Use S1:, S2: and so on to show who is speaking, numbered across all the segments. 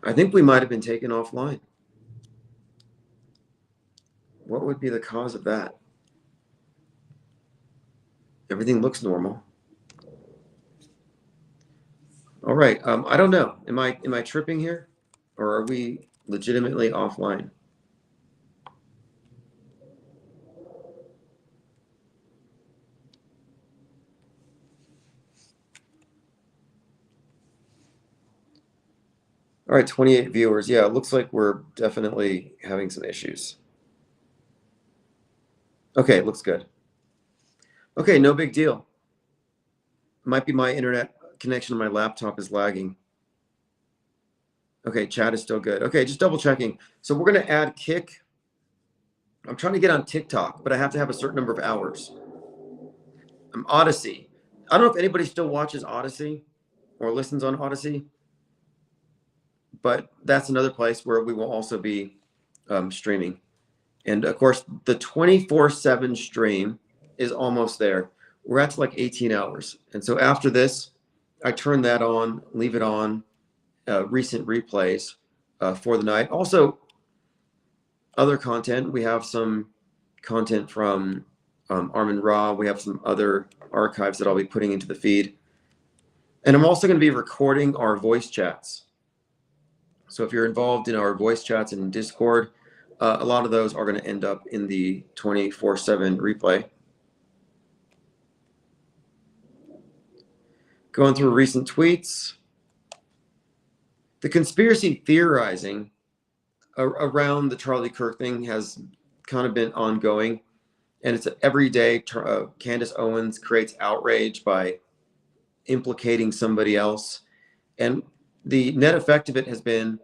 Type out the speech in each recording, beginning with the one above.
S1: I think we might have been taken offline. What would be the cause of that? Everything looks normal. All right. I don't know. Am I tripping here, or are we legitimately offline? All right, 28 viewers. Yeah, it looks like we're definitely having some issues. Okay, it looks good. Okay, no big deal. Might be my internet connection on my laptop is lagging. Okay, chat is still good. Okay, just double checking. So we're gonna add Kick. I'm trying to get on TikTok, but I have to have a certain number of hours. Odyssey. I don't know if anybody still watches Odyssey or listens on Odyssey, but that's another place where we will also be streaming. And of course, the 24/7 stream is almost there. We're at like 18 hours. And so after this, I turn that on, leave it on, recent replays for the night. Also, other content. We have some content from Armin Ra. We have some other archives that I'll be putting into the feed. And I'm also going to be recording our voice chats. So if you're involved in our voice chats in Discord, a lot of those are going to end up in the 24/7 replay. Going through recent tweets. The conspiracy theorizing around the Charlie Kirk thing has kind of been ongoing. And it's every day. Candace Owens creates outrage by implicating somebody else. And the net effect of it has been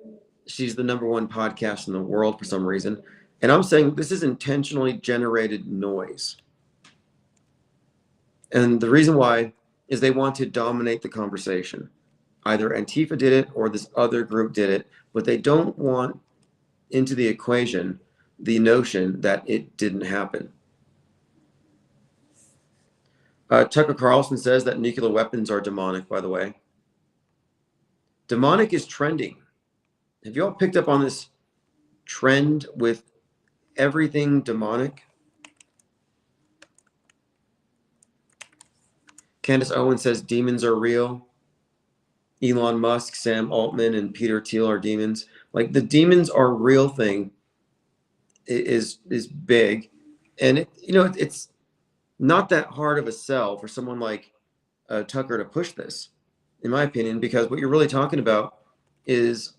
S1: she's the #1 podcast in the world for some reason. And I'm saying this is intentionally generated noise. And the reason why is they want to dominate the conversation. Either Antifa did it or this other group did it, but they don't want into the equation the notion that it didn't happen. Tucker Carlson says that nuclear weapons are demonic, by the way. Demonic is trending. Have you all picked up on this trend with everything demonic? Candace Owens says demons are real. Elon Musk, Sam Altman, and Peter Thiel are demons. Like the demons are real thing is big, and it's not that hard of a sell for someone like Tucker to push this, in my opinion, because what you're really talking about is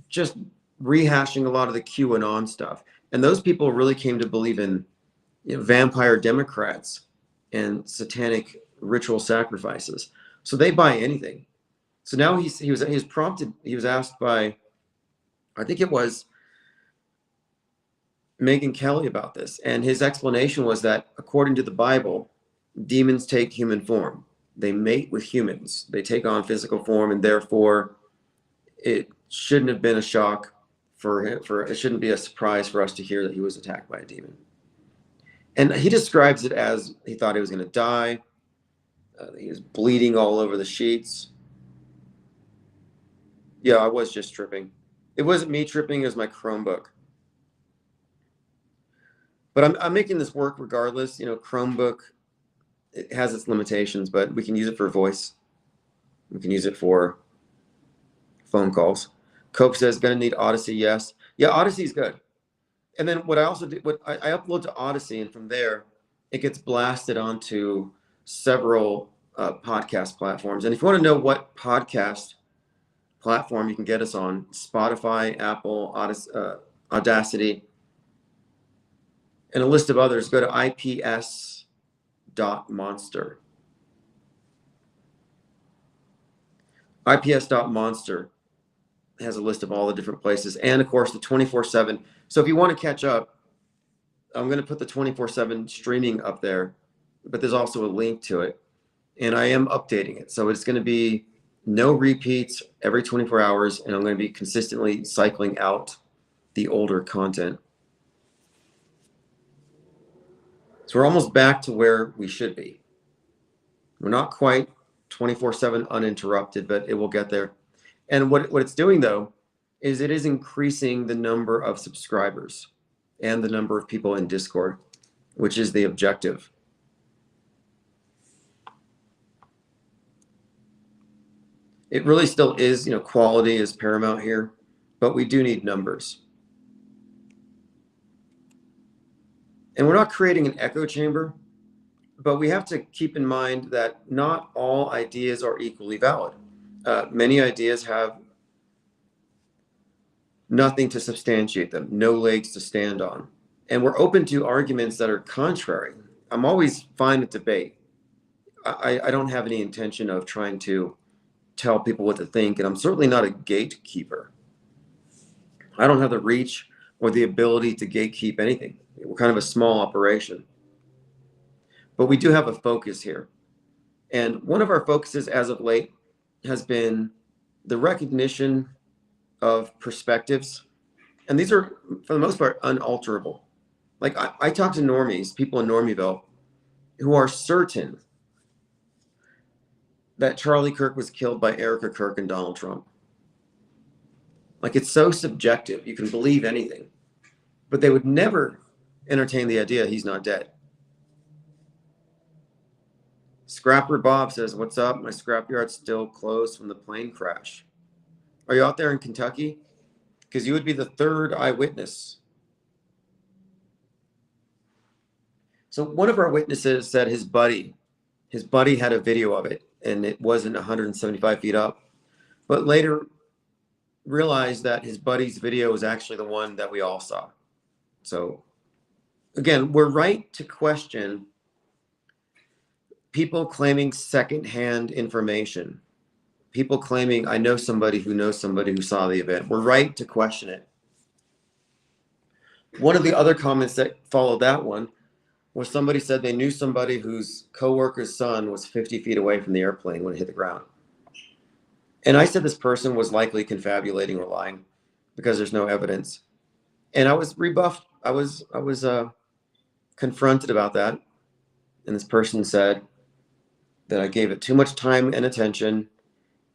S1: just rehashing a lot of the QAnon stuff, and those people really came to believe in vampire Democrats and satanic ritual sacrifices, so they buy anything. So now he was prompted. He was asked by, I think it was Megyn Kelly about this, and his explanation was that according to the Bible, demons take human form. They mate with humans. They take on physical form, and therefore, it shouldn't have been a shock for him. It shouldn't be a surprise for us to hear that he was attacked by a demon. And he describes it as he thought he was going to die. He was bleeding all over the sheets. Yeah, I was just tripping. It wasn't me tripping. It was my Chromebook. But I'm making this work regardless. Chromebook, it has its limitations, but we can use it for voice. We can use it for phone calls. Cope says, gonna need Odyssey. Yes. Yeah, Odyssey's good. And then what I also do, what I upload to Odyssey, and from there, it gets blasted onto several podcast platforms. And if you want to know what podcast platform you can get us on, Spotify, Apple, Audacity, and a list of others, go to ips.monster. ips.monster has a list of all the different places, and of course the 24/7. So if you want to catch up, I'm going to put the 24/7 streaming up there, but there's also a link to it, and I am updating it. So it's going to be no repeats every 24 hours, and I'm going to be consistently cycling out the older content. So we're almost back to where we should be. We're not quite 24/7 uninterrupted, but it will get there. And what it's doing, though, is it is increasing the number of subscribers and the number of people in Discord, which is the objective. It really still is, quality is paramount here, but we do need numbers. And we're not creating an echo chamber, but we have to keep in mind that not all ideas are equally valid. Many ideas have nothing to substantiate them, no legs to stand on. And we're open to arguments that are contrary. I'm always fine with debate. I don't have any intention of trying to tell people what to think, and I'm certainly not a gatekeeper. I don't have the reach or the ability to gatekeep anything. We're kind of a small operation. But we do have a focus here. And one of our focuses as of late has been the recognition of perspectives. And these are, for the most part, unalterable. Like I talk to normies, people in Normieville, who are certain that Charlie Kirk was killed by Erica Kirk and Donald Trump. Like, it's so subjective. You can believe anything. But they would never entertain the idea he's not dead. Scrapper Bob says, "What's up? My scrapyard's still closed from the plane crash." Are you out there in Kentucky? Because you would be the third eyewitness. So one of our witnesses said his buddy had a video of it, and it wasn't 175 feet up, but later realized that his buddy's video was actually the one that we all saw. So again, we're right to question people claiming secondhand information, people claiming, I know somebody who knows somebody who saw the event. We're right to question it. One of the other comments that followed that one was somebody said they knew somebody whose coworker's son was 50 feet away from the airplane when it hit the ground. And I said this person was likely confabulating or lying because there's no evidence. And I was rebuffed. I was confronted about that. And this person said that I gave it too much time and attention,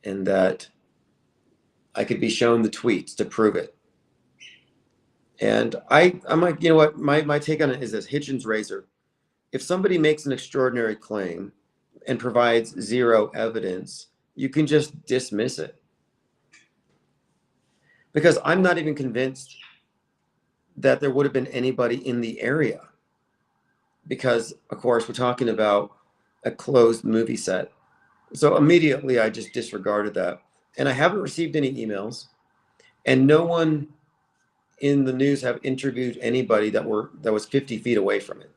S1: and that I could be shown the tweets to prove it. And I'm like, you know what? My take on it is this: Hitchens razor. If somebody makes an extraordinary claim and provides zero evidence, you can just dismiss it. Because I'm not even convinced that there would have been anybody in the area. Because, of course, we're talking about a closed movie set. So immediately I just disregarded that. And I haven't received any emails. And no one in the news have interviewed anybody that was 50 feet away from it.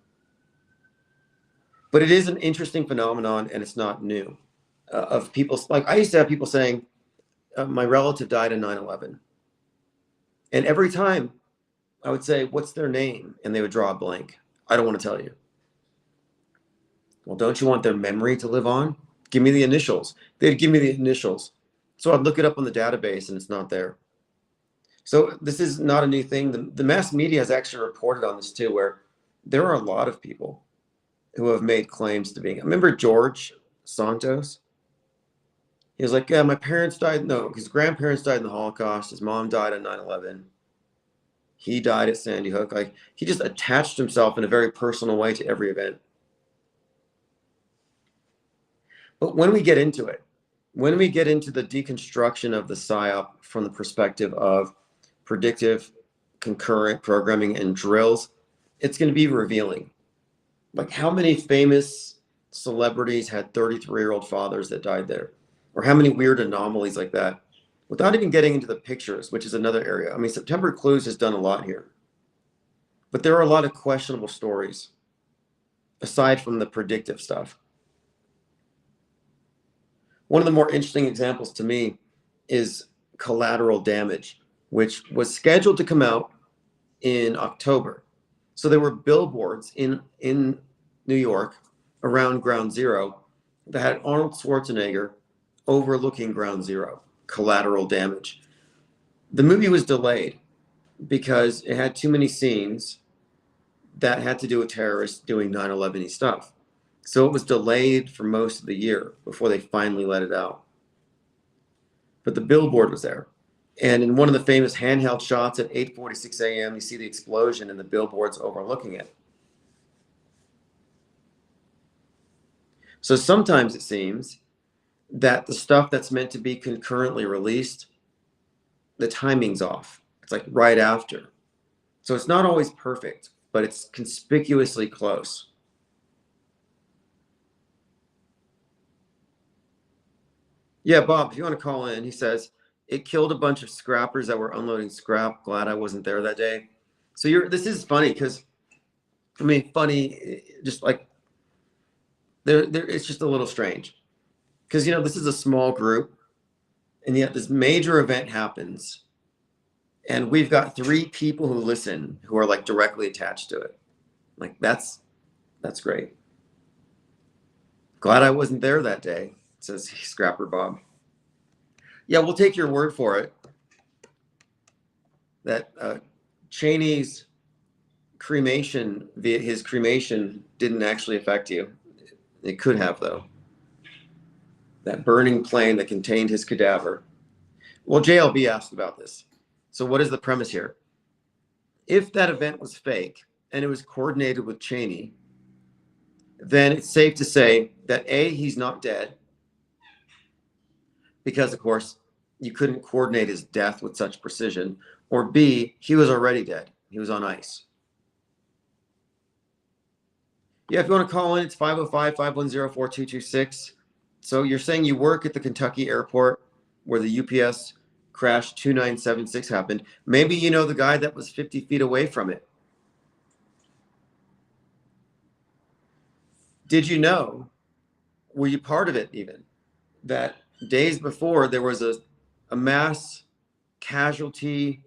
S1: But it is an interesting phenomenon, and it's not new. Of people, like I used to have people saying, my relative died in 9/11. And every time I would say, what's their name? And they would draw a blank. I don't want to tell you. Well, don't you want their memory to live on? Give me the initials. They'd give me the initials. So I'd look it up on the database, and it's not there. So this is not a new thing. The mass media has actually reported on this too, where there are a lot of people who have made claims to being. Remember George Santos? He was like, yeah, my parents died. No, his grandparents died in the Holocaust. His mom died on 9/11. He died at Sandy Hook. Like, he just attached himself in a very personal way to every event. But when we get into it, when we get into the deconstruction of the PSYOP from the perspective of predictive, concurrent programming and drills, it's going to be revealing. Like, how many famous celebrities had 33-year-old fathers that died there? Or how many weird anomalies like that? Without even getting into the pictures, which is another area. I mean, September Clues has done a lot here. But there are a lot of questionable stories, aside from the predictive stuff. One of the more interesting examples to me is Collateral Damage, which was scheduled to come out in October. So there were billboards in New York around Ground Zero that had Arnold Schwarzenegger overlooking Ground Zero, Collateral Damage. The movie was delayed because it had too many scenes that had to do with terrorists doing 9/11-y stuff. So it was delayed for most of the year before they finally let it out. but the billboard was there. And in one of the famous handheld shots at 8:46 a.m., you see the explosion and the billboard's overlooking it. So sometimes it seems that the stuff that's meant to be concurrently released, the timing's off. It's like right after. So it's not always perfect, but it's conspicuously close. Yeah, Bob, if you want to call in, he says, it killed a bunch of scrappers that were unloading scrap. Glad I wasn't there that day. So this is funny because, I mean, funny, just like, it's just a little strange. Because, this is a small group, and yet this major event happens, and we've got 3 people who listen who are like directly attached to it. Like, that's great. Glad I wasn't there that day, says Scrapper Bob. Yeah, we'll take your word for it that Cheney's cremation, his cremation, didn't actually affect you. It could have, though. That burning plane that contained his cadaver. Well, JLB asked about this. So what is the premise here? If that event was fake and it was coordinated with Cheney, then it's safe to say that A, he's not dead, because, of course, you couldn't coordinate his death with such precision, or B, he was already dead. He was on ice. Yeah, if you want to call in, it's 505-510-4226. So you're saying you work at the Kentucky airport where the UPS crash 2976 happened. Maybe you know the guy that was 50 feet away from it. Did you know, were you part of it even, that days before there was a mass casualty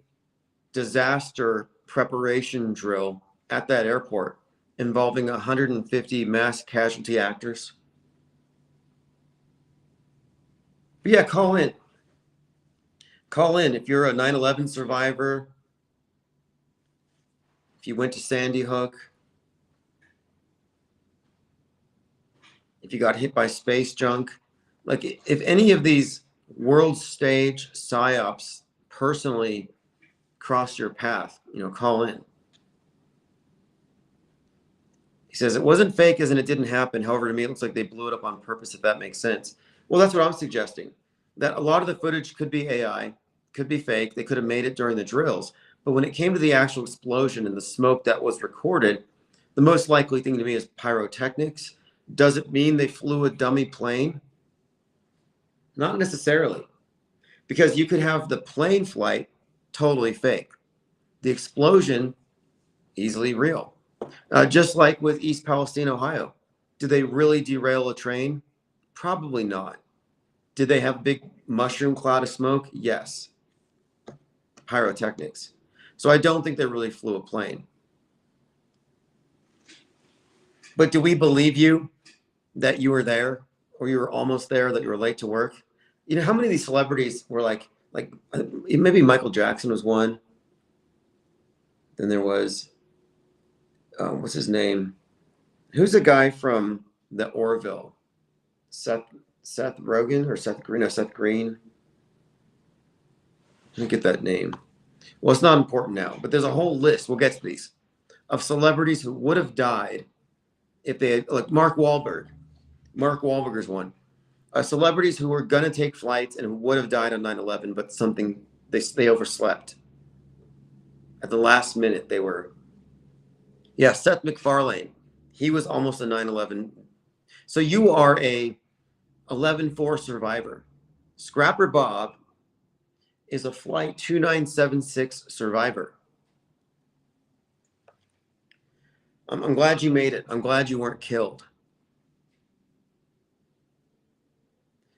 S1: disaster preparation drill at that airport involving 150 mass casualty actors? But yeah, call in. Call in if you're a 9/11 survivor, if you went to Sandy Hook, if you got hit by space junk. Like, if any of these world stage psyops personally crossed your path, call in. He says, it wasn't fake as in it didn't happen. However, to me, it looks like they blew it up on purpose, if that makes sense. Well, that's what I'm suggesting. That a lot of the footage could be AI, could be fake. They could have made it during the drills. But when it came to the actual explosion and the smoke that was recorded, the most likely thing to me is pyrotechnics. Does it mean they flew a dummy plane? Not necessarily. Because you could have the plane flight totally fake. The explosion, easily real. Just like with East Palestine, Ohio. Did they really derail a train? Probably not. Did they have a big mushroom cloud of smoke? Yes. Pyrotechnics. So I don't think they really flew a plane. But do we believe you that you were there, or you were almost there, that you were late to work? How many of these celebrities were like maybe Michael Jackson was one. Then there was, what's his name? Who's the guy from the Orville? Seth Rogen or Seth Green? No, Seth Green. Let me get that name. Well, it's not important now, but there's a whole list. We'll get to these of celebrities who would have died if they had, like Mark Wahlberg. Mark Wahlberger's one. Celebrities who were gonna take flights and who would have died on 9/11, but they overslept. At the last minute, they were. Yeah, Seth MacFarlane. He was almost a 9/11. So you are a 11/4 survivor. Scrapper Bob is a flight 2976 survivor. I'm glad you made it. I'm glad you weren't killed.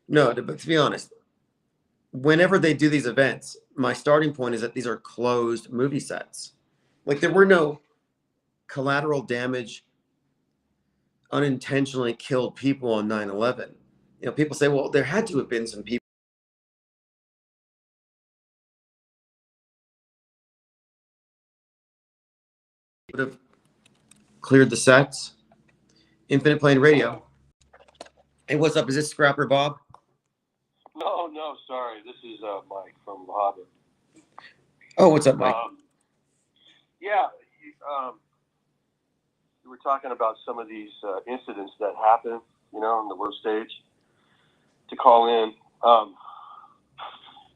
S1: No, but to be honest, whenever they do these events, my starting point is that these are closed movie sets. Like, there were no collateral damage, unintentionally killed people on 9/11. People say, well, there had to have been some people would have cleared the sets. Infinite Plane Radio. Hey, what's up? Is this Scrapper Bob?
S2: No, sorry. This is Mike from The Hobbit.
S1: Oh, what's up, Mike?
S2: Yeah, you were talking about some of these incidents that happen, in the worst stage to call in.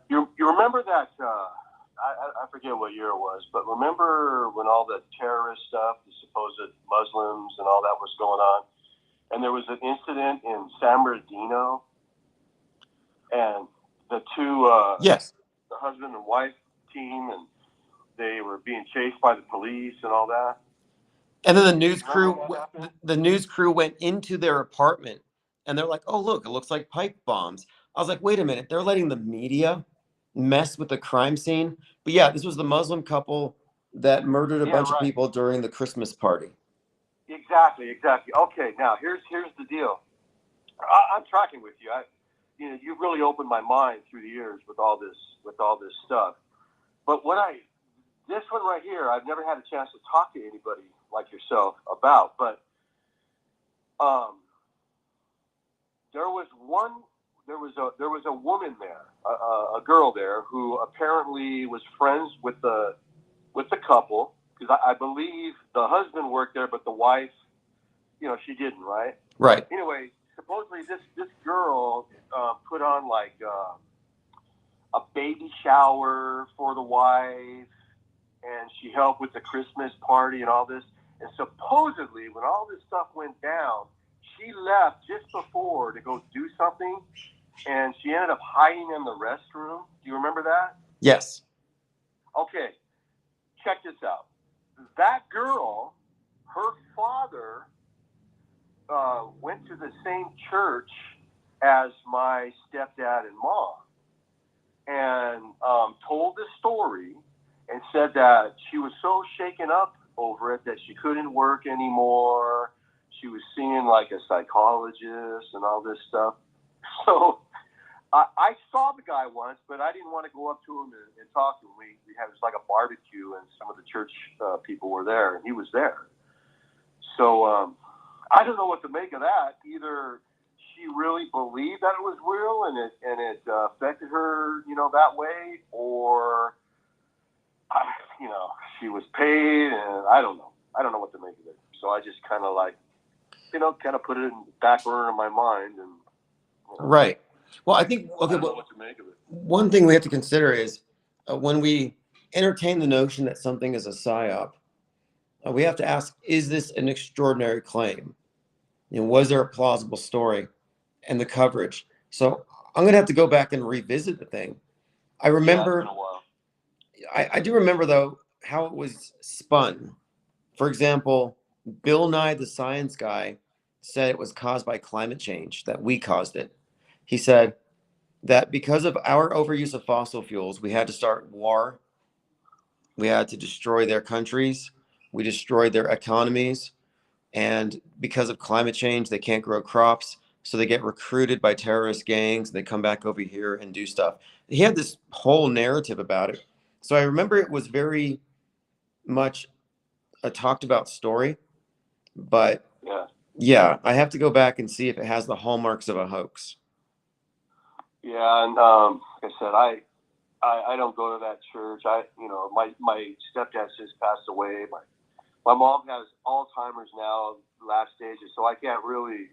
S2: You remember that? I forget what year it was, but remember when all the terrorist stuff, the supposed Muslims and all that was going on, and there was an incident in San Bernardino, and the two,
S1: Yes.
S2: the husband and wife team, and they were being chased by the police and all that.
S1: And then the news crew went into their apartment, and they're like, "Oh, look, it looks like pipe bombs." I was like, "Wait a minute, they're letting the media mess with the crime scene?" But yeah, this was the Muslim couple that murdered a bunch of people during the Christmas party.
S2: Exactly. Okay, now here's the deal. I'm tracking with you. You've really opened my mind through the years with all this stuff. But this one right here, I've never had a chance to talk to anybody like yourself about. But there was a woman there, a girl there who apparently was friends with the couple, because I believe the husband worked there, but the wife, she didn't, right?
S1: Right.
S2: Anyway, supposedly this girl put on like a baby shower for the wife, and she helped with the Christmas party and all this. And supposedly, when all this stuff went down, she left just before to go do something, and she ended up hiding in the restroom. Do you remember that?
S1: Yes.
S2: Okay, check this out. That girl, her father went to the same church as my stepdad and mom, and told the story and said that she was so shaken up over it that she couldn't work anymore. She was seeing like a psychologist and all this stuff. So I saw the guy once, but I didn't want to go up to him and talk to him. We had, it was like a barbecue, and some of the church people were there, and he was there. So I don't know what to make of that. Either she really believed that it was real and it affected her, that way, or she was paid, and I don't know. I don't know what to make of it. So I just kind of put it in the back burner of my mind, and
S1: right. Well, I think
S2: I don't know what to make of it.
S1: One thing we have to consider is when we entertain the notion that something is a psyop, we have to ask: is this an extraordinary claim? Was there a plausible story, and the coverage? So I'm going to have to go back and revisit the thing. I remember.
S2: It's been a while.
S1: I do remember though how it was spun. For example, Bill Nye the Science Guy said it was caused by climate change, that we caused it. He said that because of our overuse of fossil fuels, we had to start war. We had to destroy their countries. We destroyed their economies. And because of climate change, they can't grow crops. So they get recruited by terrorist gangs. They come back over here and do stuff. He had this whole narrative about it. So I remember it was very much a talked about story. But yeah, I have to go back and see if it has the hallmarks of a hoax.
S2: Yeah, and like I said, I don't go to that church. My stepdad just passed away. My mom has Alzheimer's now, last stages, so I can't really,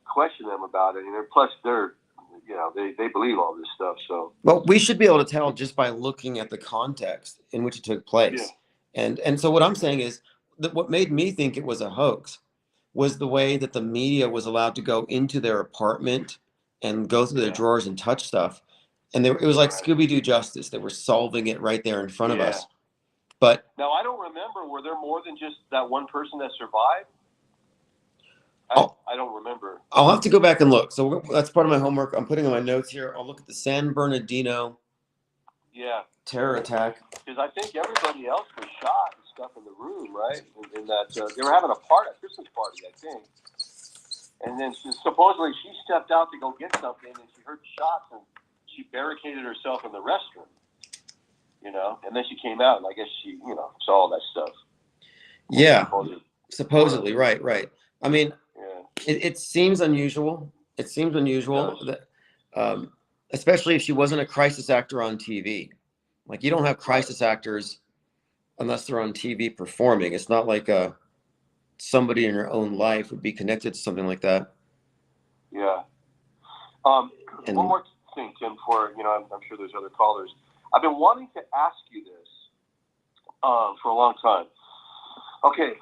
S2: question them about it. And plus, they believe all this stuff. So,
S1: well, we should be able to tell just by looking at the context in which it took place. Yeah. And so what I'm saying is that what made me think it was a hoax was the way that the media was allowed to go into their apartment and go through their drawers and touch stuff. And it was like Scooby-Doo justice. They were solving it right there in front of us. But
S2: now I don't remember, were there more than just that one person that survived? I don't remember.
S1: I'll have to go back and look. So that's part of my homework. I'm putting on my notes here. I'll look at the San Bernardino terror attack.
S2: Because I think everybody else was shot and stuff in the room, right? In that they were having a Christmas party, I think. And then supposedly she stepped out to go get something, and she heard shots, and she barricaded herself in the restroom. And then she came out, and I guess she, saw all that stuff.
S1: Yeah, supposedly, right. I mean, it seems unusual. It seems unusual um, especially if she wasn't a crisis actor on TV. Like, you don't have crisis actors unless they're on TV performing. It's not like somebody in your own life would be connected to something like that.
S2: Yeah.
S1: And
S2: One more thing, Tim, for, I'm sure there's other callers. I've been wanting to ask you this for a long time. Okay,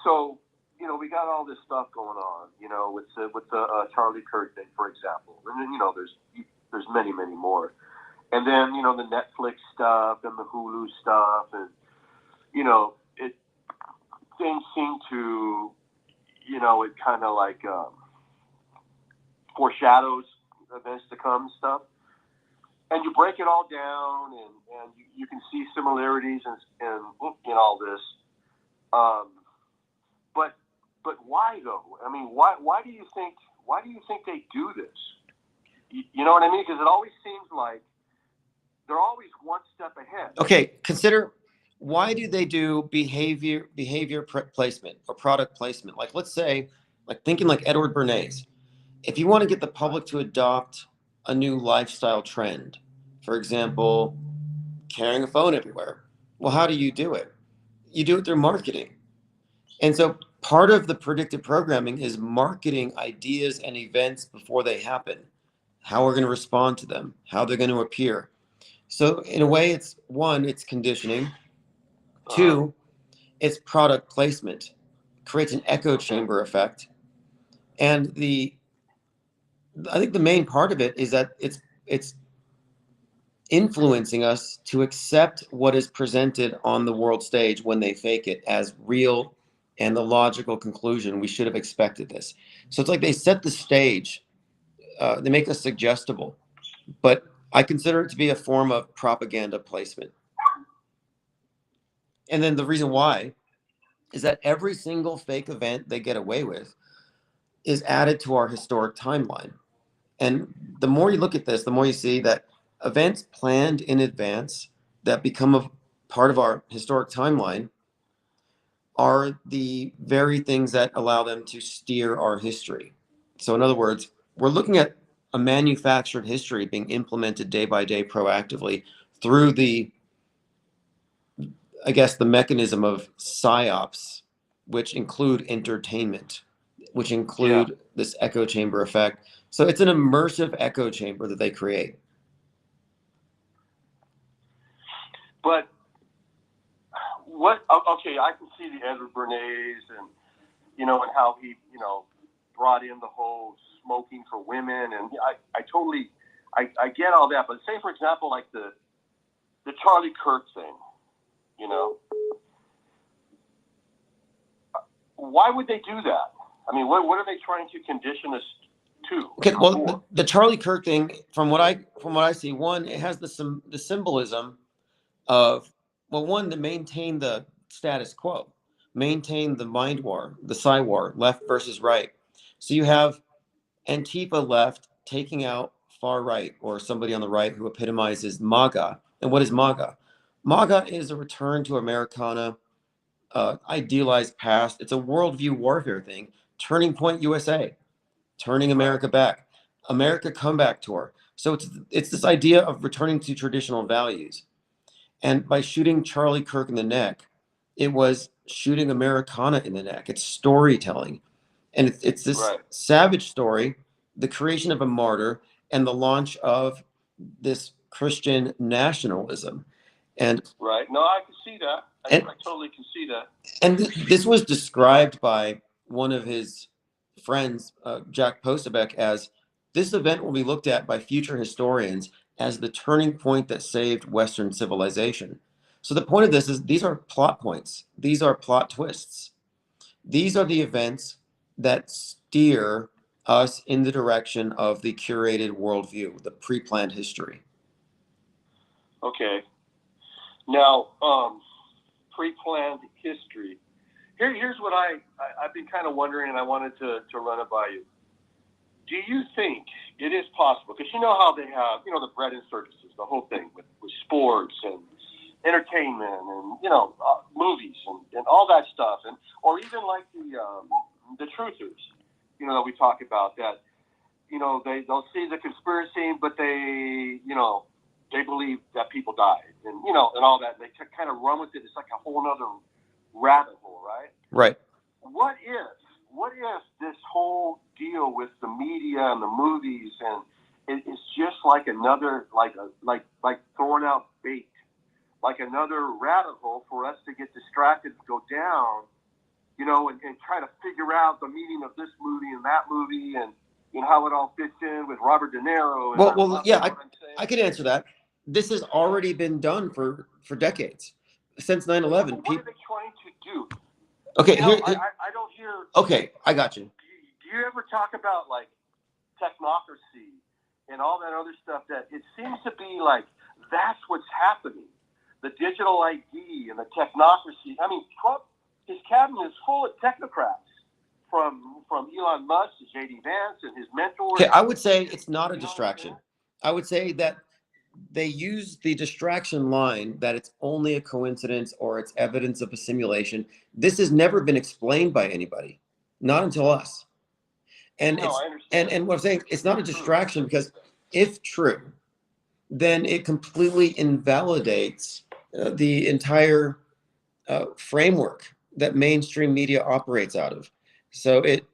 S2: so, we got all this stuff going on, with the Charlie Kirk thing, for example. And then, there's many, many more. And then, the Netflix stuff and the Hulu stuff. And, things seem to, it kind of like foreshadows events to come stuff. And you break it all down, and you can see similarities in all this. But why though? I mean, why do you think they do this? You know what I mean? Because it always seems like they're always one step ahead.
S1: Okay, consider, why do they do behavior placement or product placement? Like, let's say, like, thinking like Edward Bernays. If you want to get the public to adopt a new lifestyle trend, for example, carrying a phone everywhere, well, how do you do it? You do it through marketing. And so part of the predictive programming is marketing ideas and events before they happen, how we're going to respond to them, how they're going to appear. So in a way, it's one, it's conditioning. Two, it's product placement, creates an echo chamber effect. And I think the main part of it is that it's influencing us to accept what is presented on the world stage when they fake it as real and the logical conclusion. We should have expected this. So it's like they set the stage, they make us suggestible, but I consider it to be a form of propaganda placement. And then the reason why is that every single fake event they get away with is added to our historic timeline. And the more you look at this, the more you see that events planned in advance that become a part of our historic timeline are the very things that allow them to steer our history. So in other words, we're looking at a manufactured history being implemented day by day proactively through the mechanism of psyops, which include entertainment, which include this echo chamber effect. So it's an immersive echo chamber that they create.
S2: But okay, I can see the Edward Bernays and how he, brought in the whole smoking for women. And I totally get all that. But say, for example, like the Charlie Kirk thing, why would they do that? I mean, what are they trying to condition us to?
S1: Okay, well, the Charlie Kirk thing, from what I see, one, it has the symbolism of, well, one, to maintain the status quo, maintain the mind war, the psy war, left versus right. So you have Antifa left taking out far right, or somebody on the right who epitomizes MAGA. And what is MAGA? MAGA is a return to Americana, idealized past. It's a worldview warfare thing. Turning Point USA, turning America back, America Comeback Tour. So it's this idea of returning to traditional values. And by shooting Charlie Kirk in the neck, it was shooting Americana in the neck. It's storytelling. And it's this savage story, the creation of a martyr, and the launch of this Christian nationalism. And
S2: right. No, I can see that. I totally can see that.
S1: And this was described by one of his friends, Jack Posobiec, as this event will be looked at by future historians as the turning point that saved Western civilization. So the point of this is these are plot points. These are plot twists. These are the events that steer us in the direction of the curated worldview, the pre-planned history.
S2: Okay. Now, pre-planned history. Here's what I've been kind of wondering, and I wanted to run it by you. Do you think it is possible? Because you know how they have, the bread and circuses, the whole thing with sports and entertainment and movies and all that stuff, or even like the truthers, that we talk about that. they'll see the conspiracy, but they believe that people died, and and all that. They kind of run with it. It's like a whole other rabbit hole, right?
S1: Right.
S2: What if this whole deal with the media and the movies and it's just like another like throwing out bait, like another rabbit hole for us to get distracted, go down, and try to figure out the meaning of this movie and that movie and how it all fits in with Robert De Niro. And
S1: Well, yeah, I could answer that. This has already been done for decades, since 9/11.
S2: What are they trying to do?
S1: Okay,
S2: I don't hear.
S1: Okay, I got you.
S2: Do you ever talk about like technocracy and all that other stuff? That it seems to be like that's what's happening. The digital ID and the technocracy. I mean, Trump, his cabinet is full of technocrats, from Elon Musk to J.D. Vance and his mentors.
S1: Okay, I would say it's not a distraction. I would say that they use the distraction line that it's only a coincidence or it's evidence of a simulation. This has never been explained by anybody, not until us. And and what I'm saying, it's not a distraction because if true, then it completely invalidates the entire framework that mainstream media operates out of. So it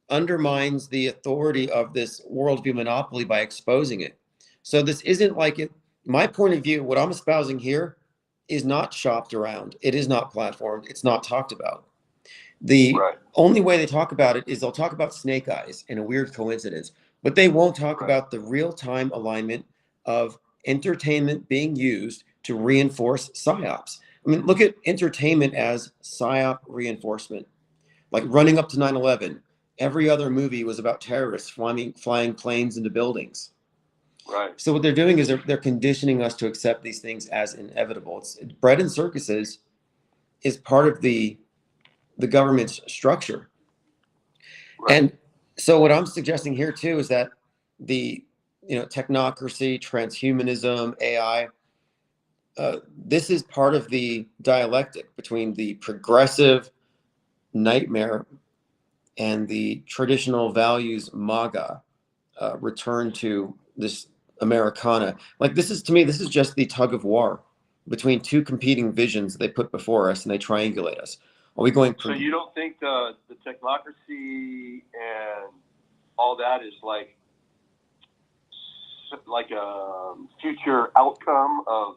S1: undermines the authority of this worldview monopoly by exposing it. So this isn't like it. My point of view, what I'm espousing here, is not shopped around. It is not platformed. It's not talked about. The only way they talk about it is they'll talk about snake eyes and a weird coincidence, but they won't talk about the real-time alignment of entertainment being used to reinforce psyops. I mean, look at entertainment as psyop reinforcement. Like running up to 9/11, every other movie was about terrorists flying planes into buildings.
S2: Right.
S1: So what they're doing is they're conditioning us to accept these things as inevitable. It's bread and circuses is part of the government's structure. Right. And so what I'm suggesting here too is that the technocracy, transhumanism, AI, this is part of the dialectic between the progressive nightmare and the traditional values MAGA return to this Americana. Like this is, to me, this is just the tug of war between two competing visions they put before us and they triangulate us. Are we going?
S2: So you don't think the technocracy and all that is like a future outcome of,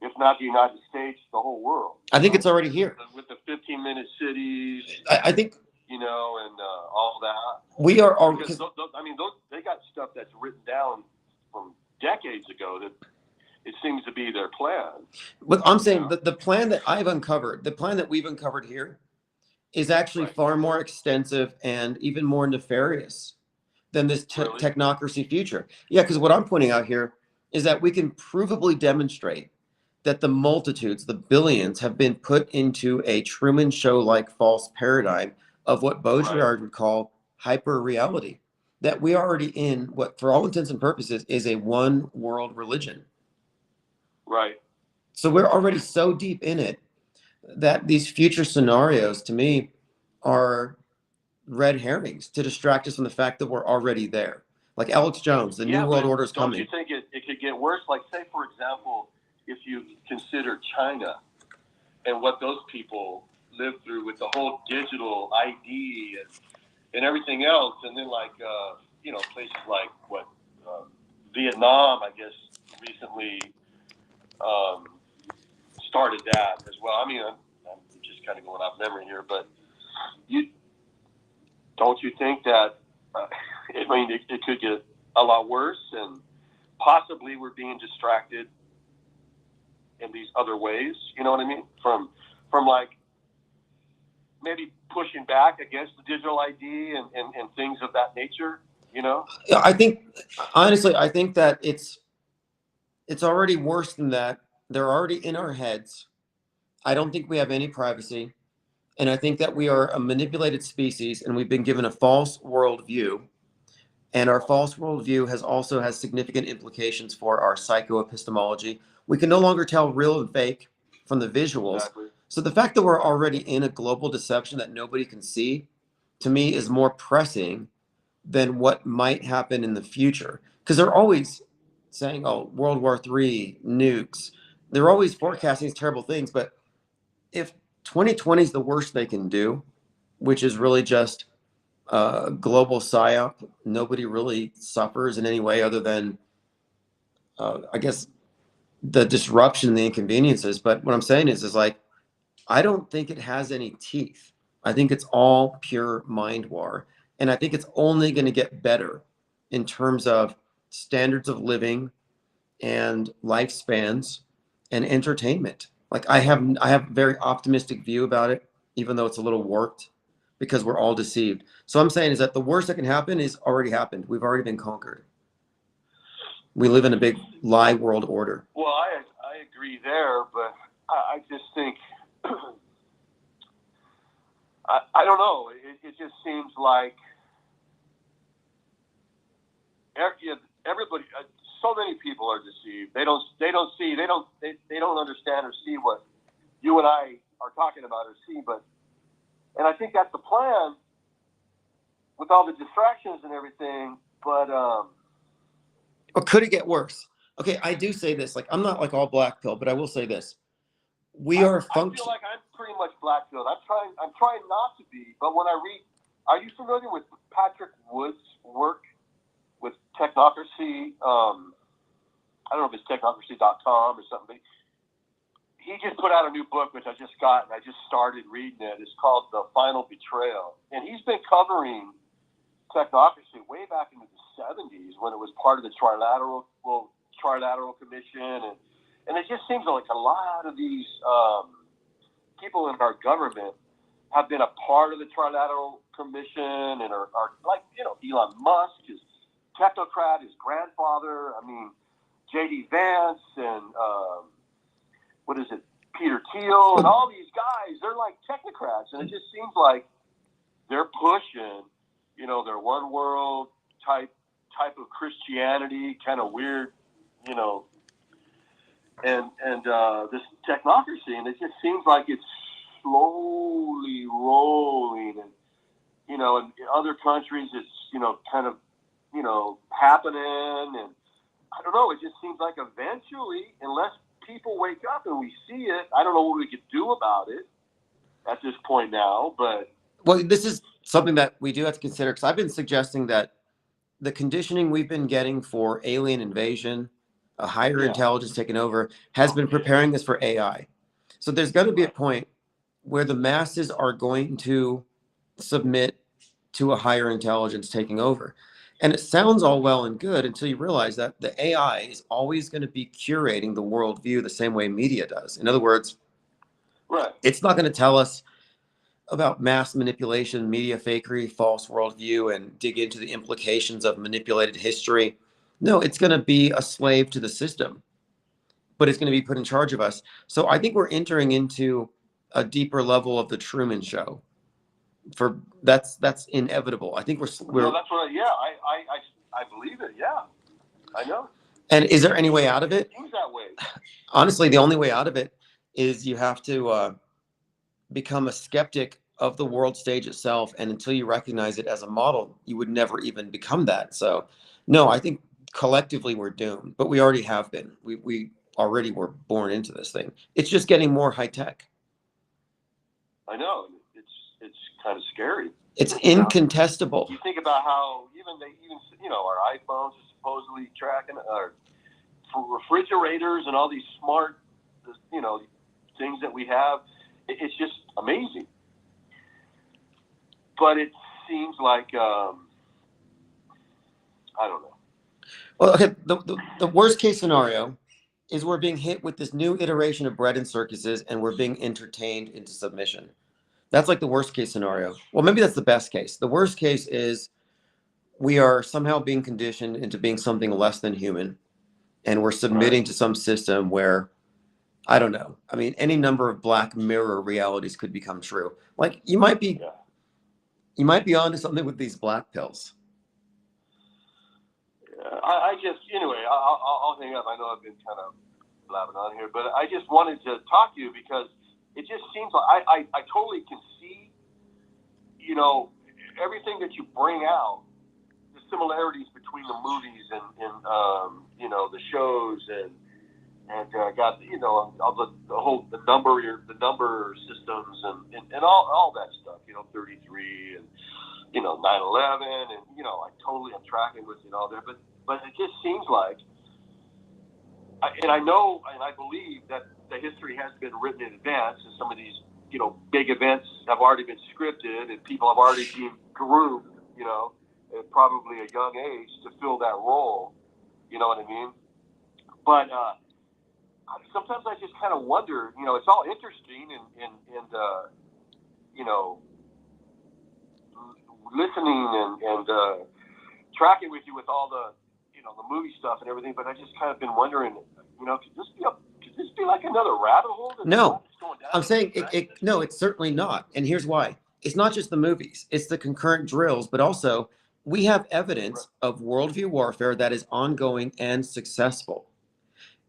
S2: if not the United States, the whole world?
S1: I think it's already here
S2: with the 15-minute cities.
S1: I think
S2: and all that.
S1: We are
S2: because they got stuff that's written down from decades ago that it seems to be their plan.
S1: But I'm saying that the plan that I've uncovered, the plan that we've uncovered here, is actually far more extensive and even more nefarious than this technocracy future. Yeah, because what I'm pointing out here is that we can provably demonstrate that the multitudes, the billions, have been put into a Truman Show-like false paradigm of what Baudrillard would call hyper reality, that we are already in what, for all intents and purposes, is a one world religion.
S2: Right.
S1: So we're already so deep in it that these future scenarios, to me, are red herrings to distract us from the fact that we're already there. Like Alex Jones, the New World Order is coming.
S2: Don't you think it could get worse? Like, say, for example, if you consider China and what those people live through with the whole digital ID and everything else, and then places like Vietnam, I guess, recently started that as well. I mean, I'm just kind of going off memory here, but don't you think that it could get a lot worse, and possibly we're being distracted in these other ways? You know what I mean? From like maybe pushing back against the digital ID and things of that nature.
S1: I think, honestly, I think that it's already worse than that. They're already in our heads. I don't think we have any privacy. And I think that we are a manipulated species and we've been given a false worldview. And our false worldview has significant implications for our psychoepistemology. We can no longer tell real and fake from the visuals.
S2: Exactly.
S1: So the fact that we're already in a global deception that nobody can see, to me, is more pressing than what might happen in the future. Because they're always saying, oh, World War III, nukes. They're always forecasting these terrible things. But if 2020 is the worst they can do, which is really just global psyop, nobody really suffers in any way other than, I guess, the disruption, the inconveniences. But what I'm saying is like, I don't think it has any teeth. I think it's all pure mind war. And I think it's only going to get better in terms of standards of living and lifespans and entertainment. Like I have a very optimistic view about it, even though it's a little warped because we're all deceived. So I'm saying is that the worst that can happen is already happened. We've already been conquered. We live in a big lie world order.
S2: Well, I agree there, but I just think I don't know. It just seems like everybody, so many people are deceived. They don't understand or see what you and I are talking about or see. And I think that's the plan with all the distractions and everything. But
S1: Or could it get worse? Okay, I do say this. Like I'm not like all black pill, but I will say this: we are
S2: I feel like I'm pretty much black pilled. I'm trying not to be. But when I read, are you familiar with Patrick Wood's work with Technocracy? I don't know if it's technocracy.com or something. He just put out a new book, which I just got, and I just started reading it. It's called The Final Betrayal. And he's been covering Technocracy way back into the 70s when it was part of the Trilateral Commission. And it just seems like a lot of these people in our government have been a part of the Trilateral Commission and are like, Elon Musk, his technocrat, his grandfather. I mean, J.D. Vance and Peter Thiel and all these guys, they're like technocrats. And it just seems like they're pushing, their one world type of Christianity, kind of weird, and this technocracy. And it just seems like it's slowly rolling. And, in other countries, it's, kind of, happening. And I don't know. It just seems like eventually, unless people wake up and we see it, I don't know what we could do about it at this point now. But
S1: well, this is something that we do have to consider because I've been suggesting that the conditioning we've been getting for alien invasion, a higher intelligence taking over, has been preparing us for AI. So there's got to be a point where the masses are going to submit to a higher intelligence taking over. And it sounds all well and good until you realize that the AI is always going to be curating the worldview the same way media does. In other words, it's not going to tell us about mass manipulation, media fakery, false worldview, and dig into the implications of manipulated history. No, it's going to be a slave to the system, but it's going to be put in charge of us. So I think we're entering into a deeper level of the Truman Show. That's inevitable. I think we're
S2: no, that's what. I believe it. Yeah, I know.
S1: And is there any way out of it?
S2: It seems that way.
S1: Honestly, the only way out of it is you have to become a skeptic of the world stage itself. And until you recognize it as a model, you would never even become that. So, no, I think collectively we're doomed, but we already have been. We already were born into this thing. It's just getting more high tech.
S2: I know. It's kind of scary.
S1: It's incontestable.
S2: You think about how even our iPhones are supposedly tracking our refrigerators and all these smart, things that we have. It's just amazing. But it seems like I don't know.
S1: Well, okay. The worst case scenario is we're being hit with this new iteration of bread and circuses, and we're being entertained into submission. That's like the worst case scenario. Well, maybe that's the best case. The worst case is we are somehow being conditioned into being something less than human, and we're submitting to some system where, I don't know. I mean, any number of Black Mirror realities could become true. Like you might be onto something with these black pills.
S2: I just, anyway, I'll hang up. I know I've been kind of blabbing on here, but I just wanted to talk to you because it just seems like I totally can see, everything that you bring out similarities between the movies and you know, the shows and got, you know, all the number systems and all that stuff, you know, 33 and, you know, 9/11 and, you know, I'm tracking with you and all that, but it just seems like, and I know and I believe that the history has been written in advance, and some of these, you know, big events have already been scripted and people have already been groomed, you know, at probably a young age to fill that role, you know what I mean? But sometimes I just kind of wonder, you know, it's all interesting and you know, listening and tracking with you with all the, you know, the movie stuff and everything, but I just kind of been wondering, you know, could this be like another rabbit hole?
S1: No, I'm saying no, it's certainly not. And here's why. It's not just the movies, it's the concurrent drills, but also we have evidence of worldview warfare that is ongoing and successful.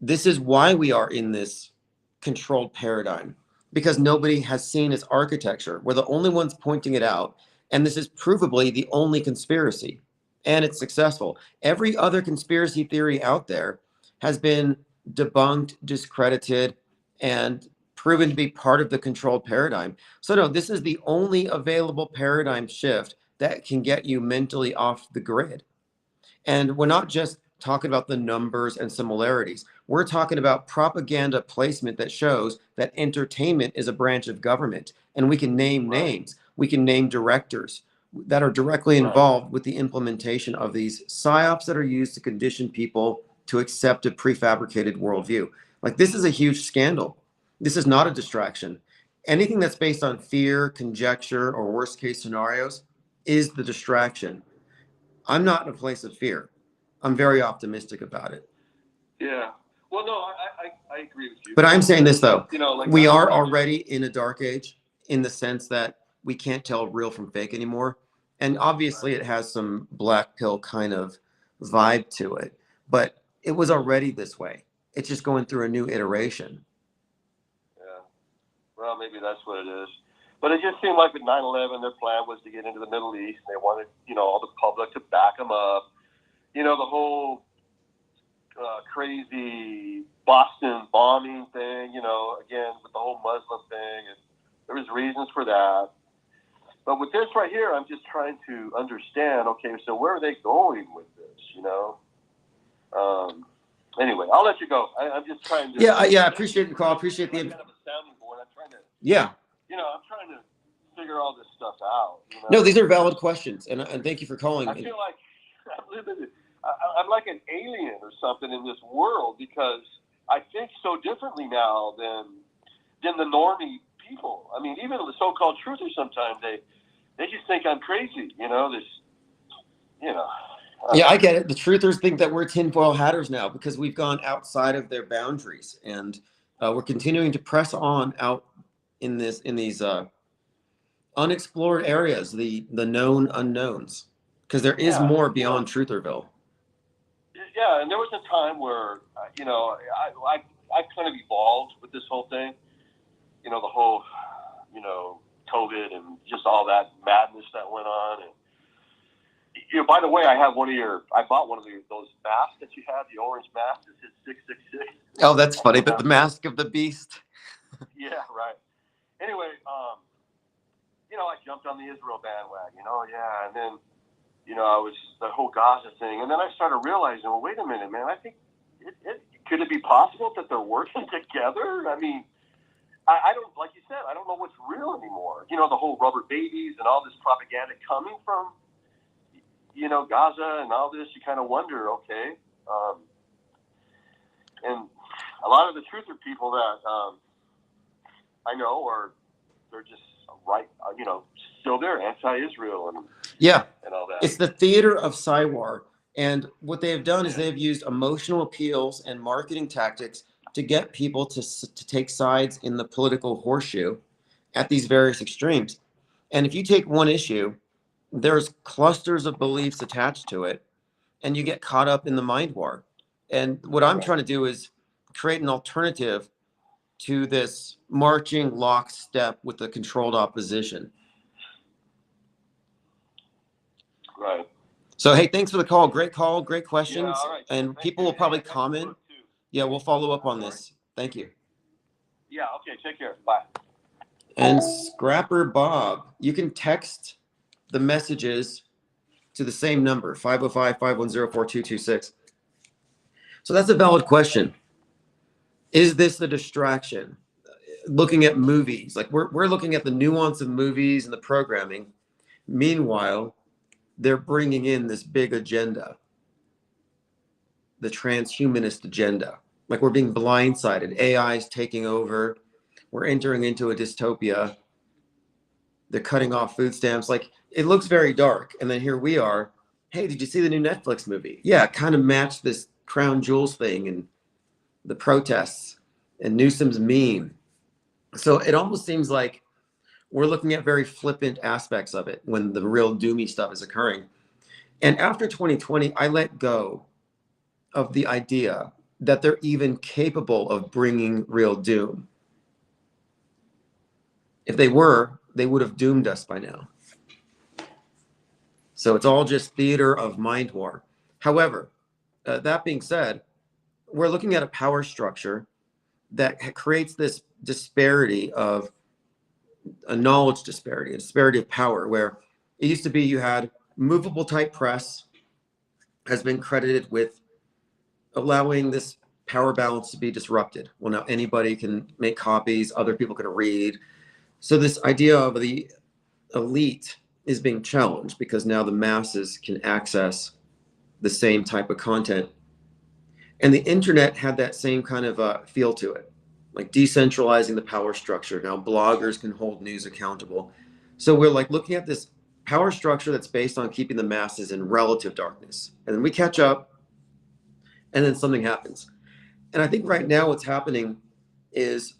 S1: This is why we are in this controlled paradigm, because nobody has seen its architecture. We're the only ones pointing it out. And this is provably the only conspiracy, and it's successful. Every other conspiracy theory out there has been debunked, discredited, and proven to be part of the controlled paradigm. So no, this is the only available paradigm shift that can get you mentally off the grid. And we're not just talking about the numbers and similarities. We're talking about propaganda placement that shows that entertainment is a branch of government. And we can name names, we can name directors that are directly involved with the implementation of these psyops that are used to condition people to accept a prefabricated worldview. Like, this is a huge scandal. This is not a distraction. Anything that's based on fear, conjecture, or worst case scenarios is the distraction. I'm not in a place of fear. I'm very optimistic about it.
S2: Yeah. Well, no, I agree with you.
S1: But I'm saying this, though.
S2: You know, like,
S1: we are already in a dark age, in the sense that we can't tell real from fake anymore. And obviously it has some black pill kind of vibe to it, but it was already this way. It's just going through a new iteration.
S2: Yeah. Well, maybe that's what it is. But it just seemed like with 9/11, their plan was to get into the Middle East. They wanted, you know, all the public to back them up. You know, the whole crazy Boston bombing thing, you know, again, with the whole Muslim thing. And there was reasons for that. But with this right here, I'm just trying to understand, okay, so where are they going with this, you know? Anyway, I'll let you go. I'm just trying to...
S1: Yeah, I appreciate the call. I appreciate the...
S2: kind of a sounding board. I'm trying to...
S1: Yeah.
S2: You know, I'm trying to figure all this stuff out. You know?
S1: No, these are valid questions, and thank you for calling.
S2: I feel like I'm like an alien or something in this world, because I think so differently now than the normie people. I mean, even the so-called truthers, sometimes they just think I'm crazy. You know, this. You know.
S1: Yeah, I get it. The truthers think that we're tinfoil hatters now because we've gone outside of their boundaries, and we're continuing to press on out in these unexplored areas, the known unknowns, because there is more beyond Trutherville.
S2: Yeah, and there was a time where you know, I kind of evolved with this whole thing. You know, the whole, you know, COVID and just all that madness that went on. And you know, by the way, I bought one of those masks that you have, the orange mask that says 666.
S1: Oh, that's funny. But the mask of the beast.
S2: Yeah, right. Anyway, you know, I jumped on the Israel bandwagon. Yeah, and then, you know, I was the whole Gaza thing, and then I started realizing, well, wait a minute, man. I think could it be possible that they're working together? I mean, I don't, like you said, I don't know what's real anymore. You know, the whole rubber babies and all this propaganda coming from, you know, Gaza and all this. You kind of wonder, okay, and a lot of the truther people that I know they're just right, you know, still there, anti-Israel and all that.
S1: It's the theater of Psywar. And what they have done is they've used emotional appeals and marketing tactics to get people to take sides in the political horseshoe at these various extremes. And if you take one issue, there's clusters of beliefs attached to it, and you get caught up in the mind war. And what I'm trying to do is create an alternative to this marching lockstep with the controlled opposition.
S2: Right.
S1: So, hey, thanks for the call. Great call. Great
S2: Yeah,
S1: questions.
S2: all right.
S1: And
S2: Thank
S1: people
S2: you.
S1: will probably
S2: Hey, next
S1: comment.
S2: one, too.
S1: Yeah, we'll follow up on this. Thank you.
S2: Yeah, okay, take care. Bye.
S1: And Scrapper Bob, you can text the messages to the same number, 505-510-4226. So that's a valid question. Is this a distraction? Looking at movies, like we're looking at the nuance of movies and the programming. Meanwhile, they're bringing in this big agenda, the transhumanist agenda. Like we're being blindsided. AI is taking over. We're entering into a dystopia. They're cutting off food stamps. Like it looks very dark. And then here we are. Hey, did you see the new Netflix movie? Yeah, it kind of matched this Crown Jewels thing and the protests and Newsom's meme. So it almost seems like we're looking at very flippant aspects of it when the real doomy stuff is occurring. And after 2020, I let go of the idea that they're even capable of bringing real doom. If they were, they would have doomed us by now. So it's all just theater of mind war. However, that being said, we're looking at a power structure that creates this disparity of a knowledge disparity, a disparity of power, where it used to be you had movable type press has been credited with allowing this power balance to be disrupted. Well, now anybody can make copies, other people can read. So this idea of the elite is being challenged because now the masses can access the same type of content. And the internet had that same kind of feel to it, like decentralizing the power structure. Now bloggers can hold news accountable. So we're like looking at this power structure that's based on keeping the masses in relative darkness. And then we catch up and then something happens. And I think right now what's happening is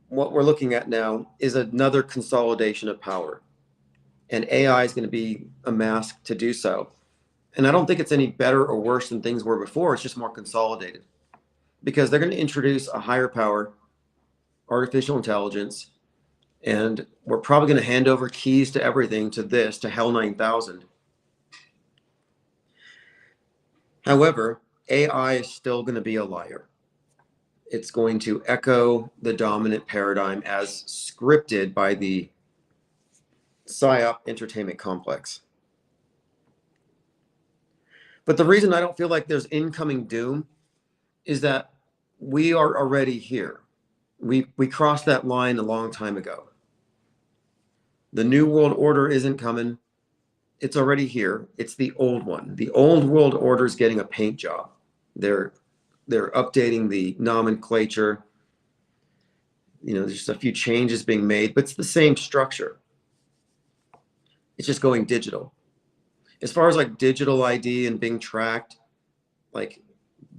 S1: what we're looking at now is another consolidation of power. And AI is going to be a mask to do so. And I don't think it's any better or worse than things were before. It's just more consolidated because they're going to introduce a higher power, artificial intelligence, and we're probably going to hand over keys to everything to HEL 9000. However, AI is still going to be a liar. It's going to echo the dominant paradigm as scripted by the PSYOP entertainment complex. But the reason I don't feel like there's incoming doom is that we are already here. We crossed that line a long time ago. The new world order isn't coming. It's already here. It's the old one. The old world order is getting a paint job. They're updating the nomenclature. There's just a few changes being made, but it's the same structure. It's just going digital. As far as like digital ID and being tracked, like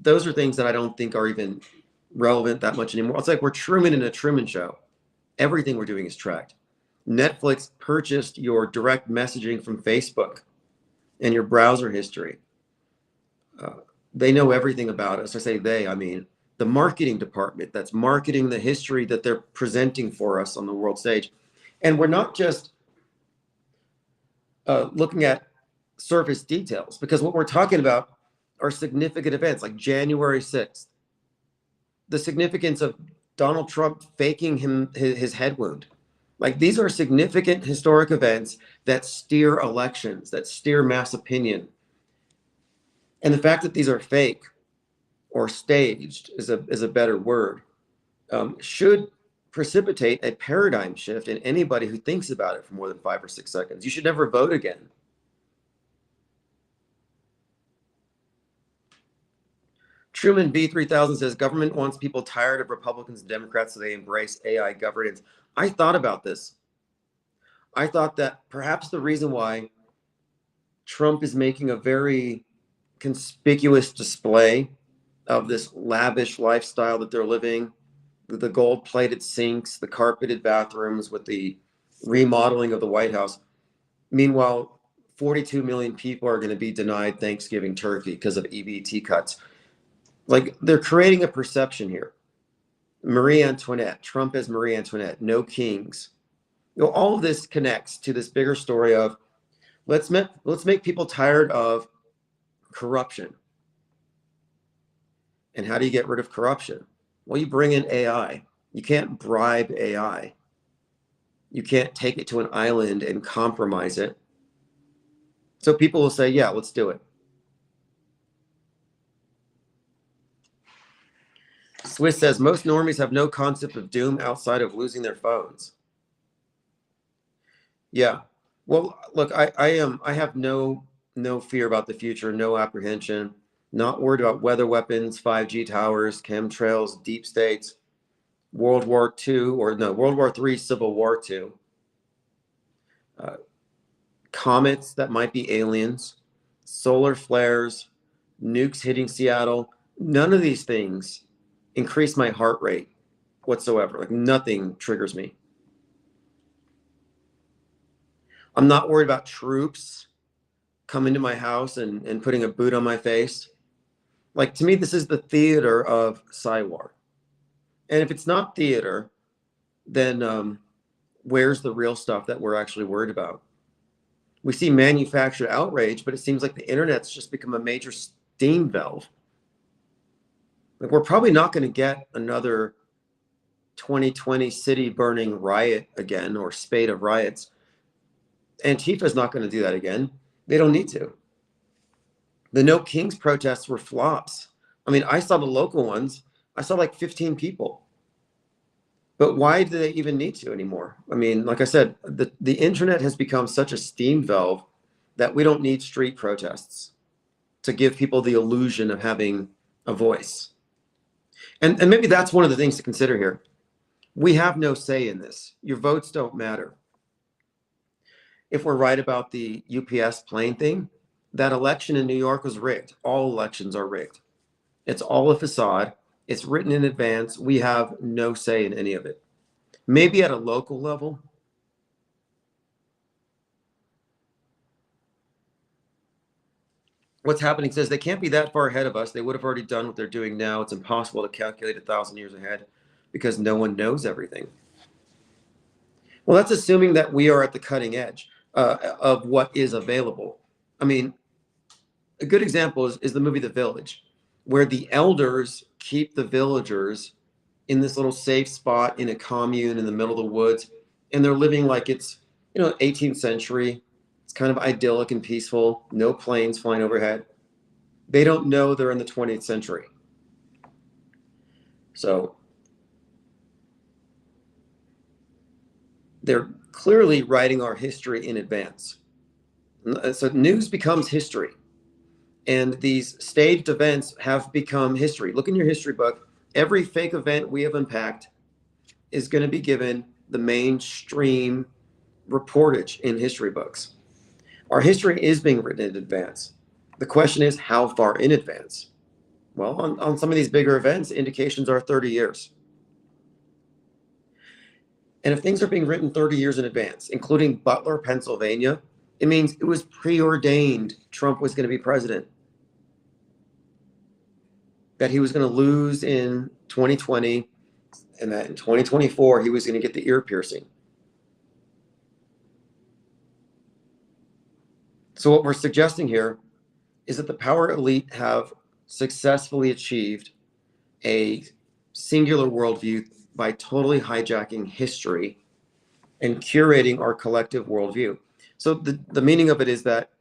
S1: those are things that I don't think are even relevant that much anymore. It's like we're Truman in a Truman Show. Everything we're doing is tracked. Netflix purchased your direct messaging from Facebook and your browser history. They know everything about us. I say they, I mean the marketing department that's marketing the history that they're presenting for us on the world stage. And we're not just looking at surface details, because what we're talking about are significant events like January 6th, the significance of Donald Trump faking his head wound. Like these are significant historic events that steer elections, that steer mass opinion. And the fact that these are fake or staged is a better word, should precipitate a paradigm shift in anybody who thinks about it for more than 5 or 6 seconds. You should never vote again. Truman B3000 says government wants people tired of Republicans and Democrats, so they embrace AI governance. I thought about this. I thought that perhaps the reason why Trump is making a very conspicuous display of this lavish lifestyle that they're living, the gold-plated sinks, the carpeted bathrooms with the remodeling of the White House. Meanwhile, 42 million people are going to be denied Thanksgiving turkey because of EBT cuts. Like they're creating a perception here. Marie Antoinette, Trump as Marie Antoinette, no kings. All of this connects to this bigger story of Let's make people tired of corruption. And how do you get rid of corruption? Well, you bring in AI. You can't bribe AI. You can't take it to an island and compromise it. So people will say, yeah, let's do it. Swiss says most normies have no concept of doom outside of losing their phones. Yeah. Well, look, I have no fear about the future, no apprehension, not worried about weather weapons, 5G towers, chemtrails, deep states, World War II, or no, World War III, Civil War II, comets that might be aliens, solar flares, nukes hitting Seattle. None of these things increase my heart rate whatsoever. Like nothing triggers me. I'm not worried about troops coming to my house and putting a boot on my face. Like to me, this is the theater of Psywar. And if it's not theater, then where's the real stuff that we're actually worried about? We see manufactured outrage, but it seems like the internet's just become a major steam valve. Like we're probably not going to get another 2020 city burning riot again or spate of riots. Antifa's not going to do that again. They don't need to. The No Kings protests were flops. I mean, I saw the local ones. I saw like 15 people. But why do they even need to anymore? I mean, like I said, the internet has become such a steam valve that we don't need street protests to give people the illusion of having a voice. And maybe that's one of the things to consider here. We have no say in this. Your votes don't matter. If we're right about the UPS plane thing, that election in New York was rigged. All elections are rigged. It's all a facade. It's written in advance. We have no say in any of it. Maybe at a local level. What's happening says they can't be that far ahead of us. They would have already done what they're doing now. It's impossible to calculate 1,000 years ahead because no one knows everything. Well, that's assuming that we are at the cutting edge of what is available. I mean, a good example is the movie The Village, where the elders keep the villagers in this little safe spot in a commune in the middle of the woods, and they're living like it's 18th century. It's kind of idyllic and peaceful, no planes flying overhead. They don't know they're in the 20th century. So they're clearly writing our history in advance. So news becomes history. And these staged events have become history. Look in your history book. Every fake event we have unpacked is going to be given the mainstream reportage in history books. Our history is being written in advance. The question is, how far in advance? Well, on some of these bigger events, indications are 30 years. And if things are being written 30 years in advance, including Butler, Pennsylvania, it means it was preordained Trump was going to be president. That he was going to lose in 2020, and that in 2024, he was going to get the ear piercing. So what we're suggesting here is that the power elite have successfully achieved a singular worldview by totally hijacking history and curating our collective worldview. So the meaning of it is that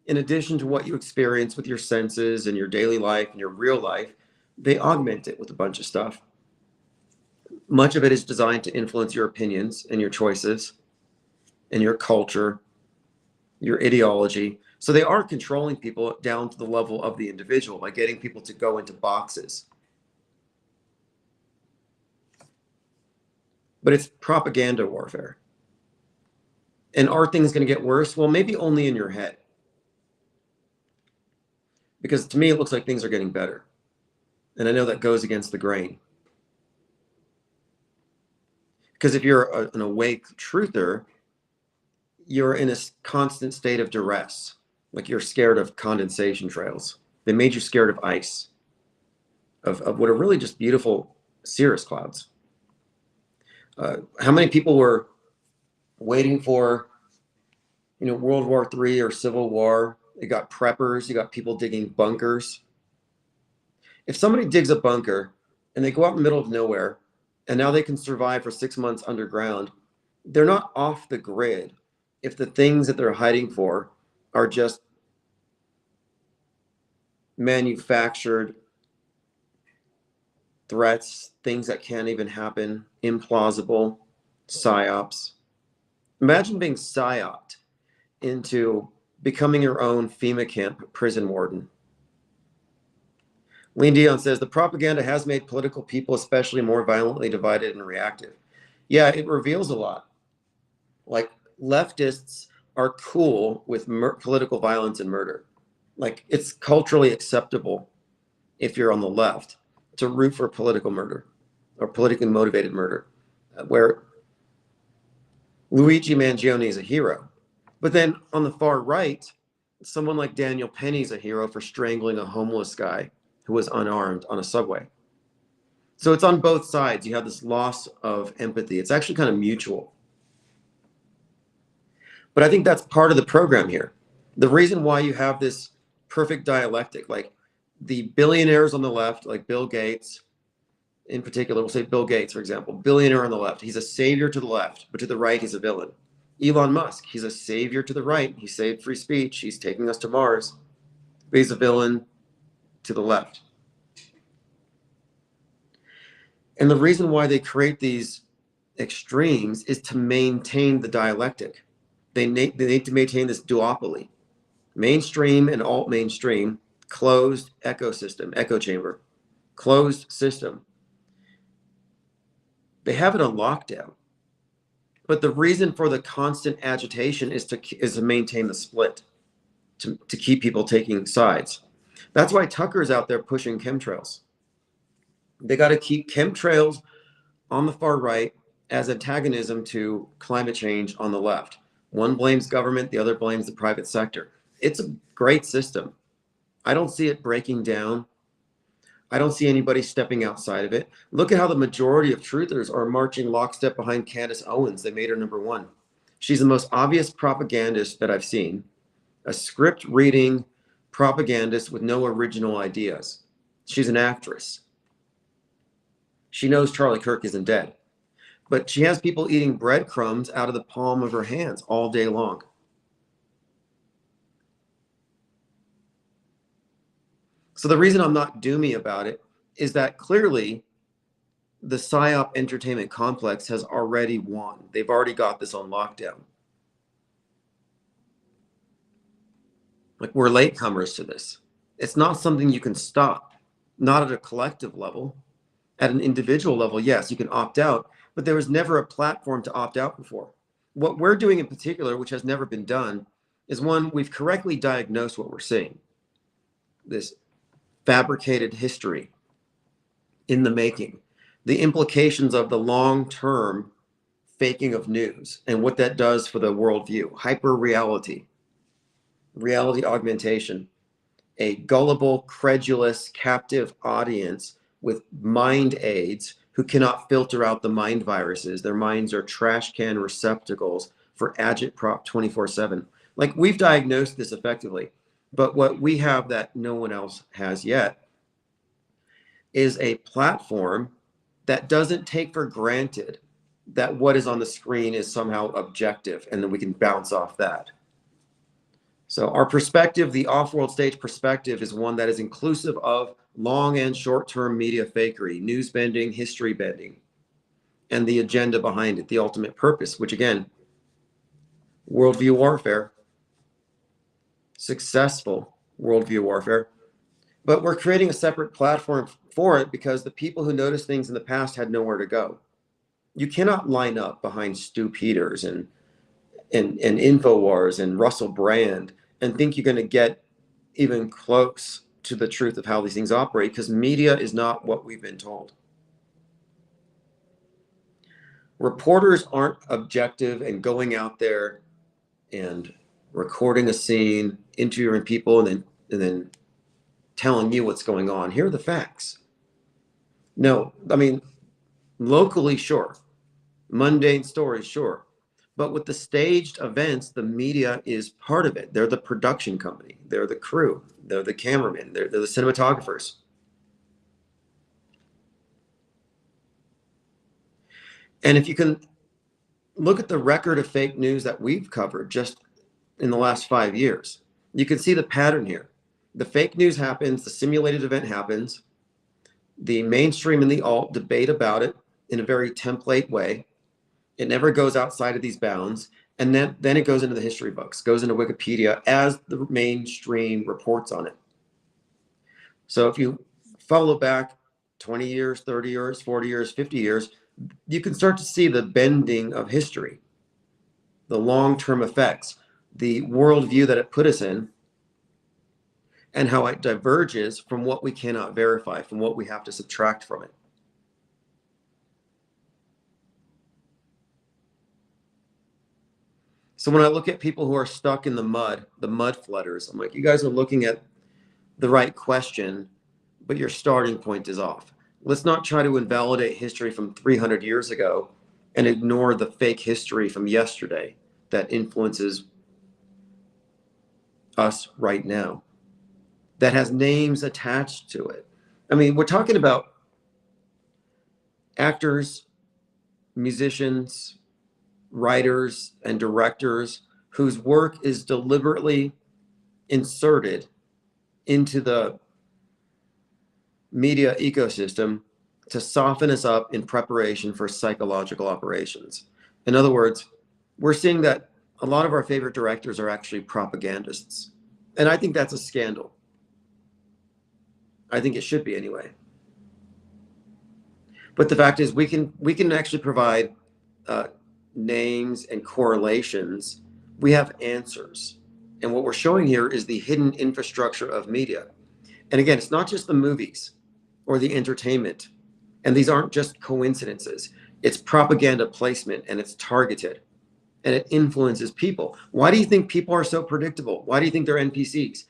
S1: in addition to what you experience with your senses and your daily life and your real life, they augment it with a bunch of stuff. Much of it is designed to influence your opinions and your choices and your culture, your ideology. So they are controlling people down to the level of the individual by getting people to go into boxes. But it's propaganda warfare. And are things going to get worse? Well, maybe only in your head. Because to me, it looks like things are getting better. And I know that goes against the grain. Because if you're an awake truther, you're in a constant state of duress. Like you're scared of condensation trails. They made you scared of ice, of what are really just beautiful cirrus clouds. How many people were waiting for World War III or Civil War, you got preppers, you got people digging bunkers. If somebody digs a bunker and they go out in the middle of nowhere and now they can survive for 6 months underground, they're not off the grid if the things that they're hiding for are just manufactured threats, things that can't even happen, implausible psyops. Imagine being psyoped into becoming your own FEMA camp prison warden. Lean Dion says the propaganda has made political people especially more violently divided and reactive. Yeah, it reveals a lot. Like leftists are cool with political violence and murder. Like it's culturally acceptable if you're on the left to root for political murder or politically motivated murder, where Luigi Mangione is a hero. But then on the far right, someone like Daniel Penny is a hero for strangling a homeless guy who was unarmed on a subway. So it's on both sides. You have this loss of empathy. It's actually kind of mutual. But I think that's part of the program here. The reason why you have this perfect dialectic, like the billionaires on the left, like Bill Gates in particular, we'll say Bill Gates, for example, billionaire on the left. He's a savior to the left, but to the right, he's a villain. Elon Musk, he's a savior to the right. He saved free speech. He's taking us to Mars. But he's a villain to the left. And the reason why they create these extremes is to maintain the dialectic. They need to maintain this duopoly. Mainstream and alt-mainstream, closed ecosystem, echo chamber, closed system. They have it on lockdown. But the reason for the constant agitation is to maintain the split, to keep people taking sides. That's why Tucker's out there pushing chemtrails. They got to keep chemtrails on the far right as antagonism to climate change on the left. One blames government, the other blames the private sector. It's a great system. I don't see it breaking down. I don't see anybody stepping outside of it. Look at how the majority of truthers are marching lockstep behind Candace Owens. They made her #1. She's the most obvious propagandist that I've seen. A script reading propagandist with no original ideas. She's an actress. She knows Charlie Kirk isn't dead. But she has people eating breadcrumbs out of the palm of her hands all day long. So the reason I'm not doomy about it is that clearly the PSYOP entertainment complex has already won. They've already got this on lockdown. Like we're latecomers to this. It's not something you can stop, not at a collective level. At an individual level, yes, you can opt out, but there was never a platform to opt out before. What we're doing in particular, which has never been done, is one, we've correctly diagnosed what we're seeing. This fabricated history in the making, the implications of the long-term faking of news and what that does for the worldview, hyper reality, reality augmentation, a gullible, credulous, captive audience with mind aids who cannot filter out the mind viruses. Their minds are trash can receptacles for agitprop 24/7. Like we've diagnosed this effectively, but what we have that no one else has yet is a platform that doesn't take for granted that what is on the screen is somehow objective and then we can bounce off that. So our perspective, the off-world stage perspective, is one that is inclusive of long and short-term media fakery, news bending, history bending, and the agenda behind it, the ultimate purpose, which again, worldview warfare, successful worldview warfare. But we're creating a separate platform for it because the people who noticed things in the past had nowhere to go. You cannot line up behind Stu Peters and InfoWars and Russell Brand and think you're going to get even close to the truth of how these things operate, because media is not what we've been told. Reporters aren't objective and going out there and recording a scene, interviewing people, and then telling you what's going on. Here are the facts. No, I mean, locally, sure. Mundane stories, sure. But with the staged events, the media is part of it. They're the production company. They're the crew. They're the cameramen. They're the cinematographers. And if you can look at the record of fake news that we've covered just in the last 5 years, you can see the pattern here. The fake news happens, the simulated event happens, the mainstream and the alt debate about it in a very template way. It never goes outside of these bounds. And then it goes into the history books, goes into Wikipedia as the mainstream reports on it. So if you follow back 20 years, 30 years, 40 years, 50 years, you can start to see the bending of history, the long-term effects, the worldview that it put us in, and how it diverges from what we cannot verify, from what we have to subtract from it. So when I look at people who are stuck in the mud flooders, I'm like, you guys are looking at the right question, but your starting point is off. Let's not try to invalidate history from 300 years ago and ignore the fake history from yesterday that influences us right now, that has names attached to it. I mean, we're talking about actors, musicians, writers, and directors whose work is deliberately inserted into the media ecosystem to soften us up in preparation for psychological operations. In other words, we're seeing that a lot of our favorite directors are actually propagandists. And I think that's a scandal. I think it should be anyway. But the fact is, we can actually provide names and correlations. We have answers. And what we're showing here is the hidden infrastructure of media. And again, it's not just the movies or the entertainment. And these aren't just coincidences. It's propaganda placement, and it's targeted, and it influences people. Why do you think people are so predictable? Why do you think they're NPCs?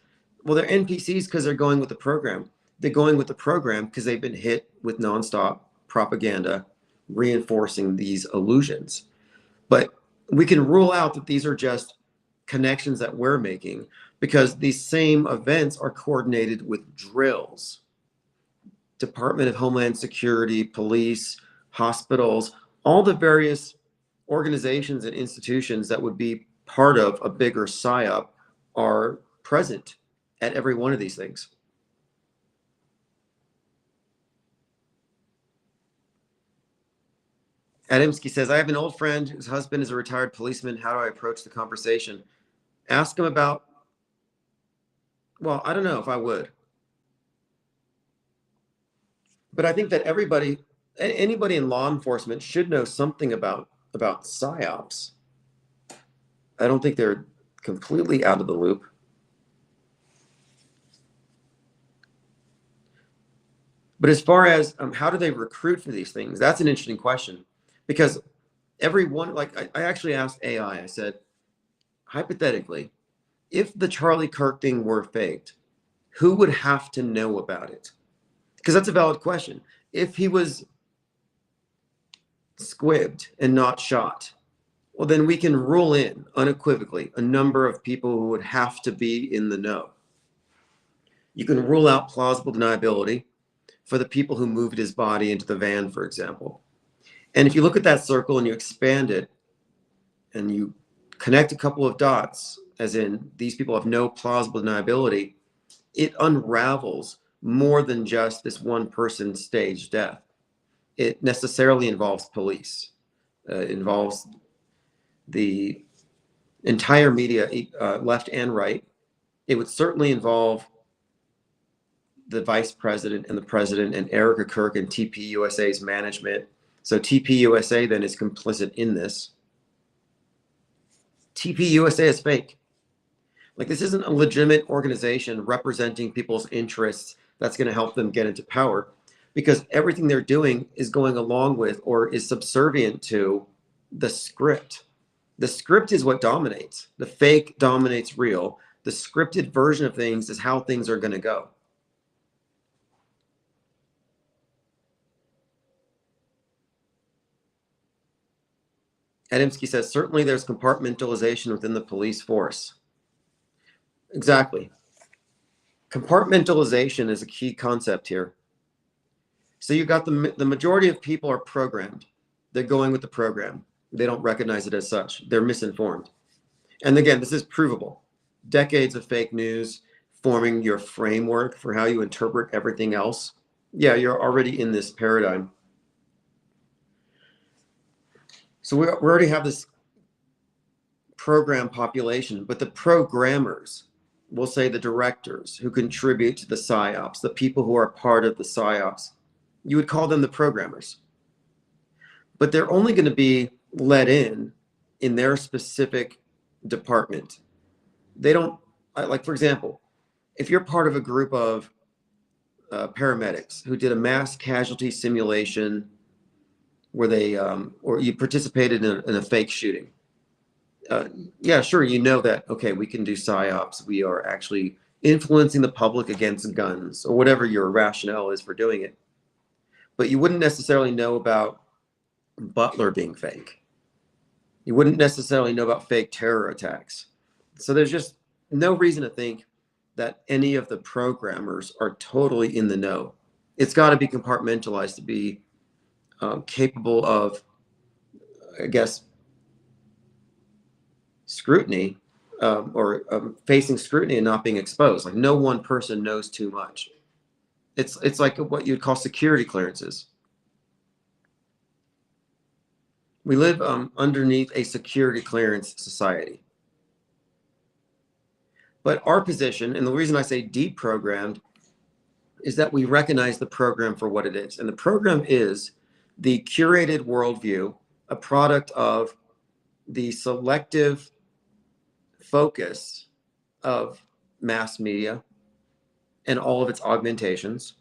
S1: Well, they're NPCs because they're going with the program. They're going with the program because they've been hit with nonstop propaganda reinforcing these illusions. But we can rule out that these are just connections that we're making, because these same events are coordinated with drills. Department of Homeland Security, police, hospitals, all the various organizations and institutions that would be part of a bigger PSYOP are present at every one of these things. Adamski says, I have an old friend whose husband is a retired policeman. How do I approach the conversation? Ask him about, well, I don't know if I would. But I think that anybody in law enforcement should know something about PSYOPs. I don't think they're completely out of the loop. But as far as how do they recruit for these things, that's an interesting question, because everyone, like I actually asked AI, I said, hypothetically, if the Charlie Kirk thing were faked, who would have to know about it? Because that's a valid question. If he was squibbed and not shot, well, then we can rule in unequivocally a number of people who would have to be in the know. You can rule out plausible deniability for the people who moved his body into the van, for example. And if you look at that circle and you expand it and you connect a couple of dots, as in these people have no plausible deniability, it unravels more than just this one person staged death. It necessarily involves police. It involves the entire media, left and right. It would certainly involve the vice president and the president and Erica Kirk and TPUSA's management. So TPUSA then is complicit in this. TPUSA is fake. Like, this isn't a legitimate organization representing people's interests that's going to help them get into power, because everything they're doing is going along with or is subservient to the script. The script is what dominates. The fake dominates real. The scripted version of things is how things are going to go. Adamski says, certainly there's compartmentalization within the police force. Exactly. Compartmentalization is a key concept here. So you got the majority of people are programmed. They're going with the program. They don't recognize it as such. They're misinformed. And again, this is provable. Decades of fake news forming your framework for how you interpret everything else. Yeah, you're already in this paradigm. So we already have this program population, but the programmers, we'll say the directors who contribute to the PSYOPs, the people who are part of the PSYOPs, you would call them the programmers. But they're only going to be let in their specific department. They don't, like, for example, if you're part of a group of paramedics who did a mass casualty simulation where they, or you participated in a fake shooting, yeah, sure, you know that, okay, we can do PSYOPs. We are actually influencing the public against guns or whatever your rationale is for doing it. But you wouldn't necessarily know about Butler being fake. You wouldn't necessarily know about fake terror attacks. So there's just no reason to think that any of the programmers are totally in the know. It's got to be compartmentalized to be capable of, I guess, scrutiny or facing scrutiny and not being exposed. Like no one person knows too much. It's like what you'd call security clearances. We live underneath a security clearance society. But our position, and the reason I say deprogrammed, is that we recognize the program for what it is. And the program is the curated worldview, a product of the selective focus of mass media and all of its augmentations,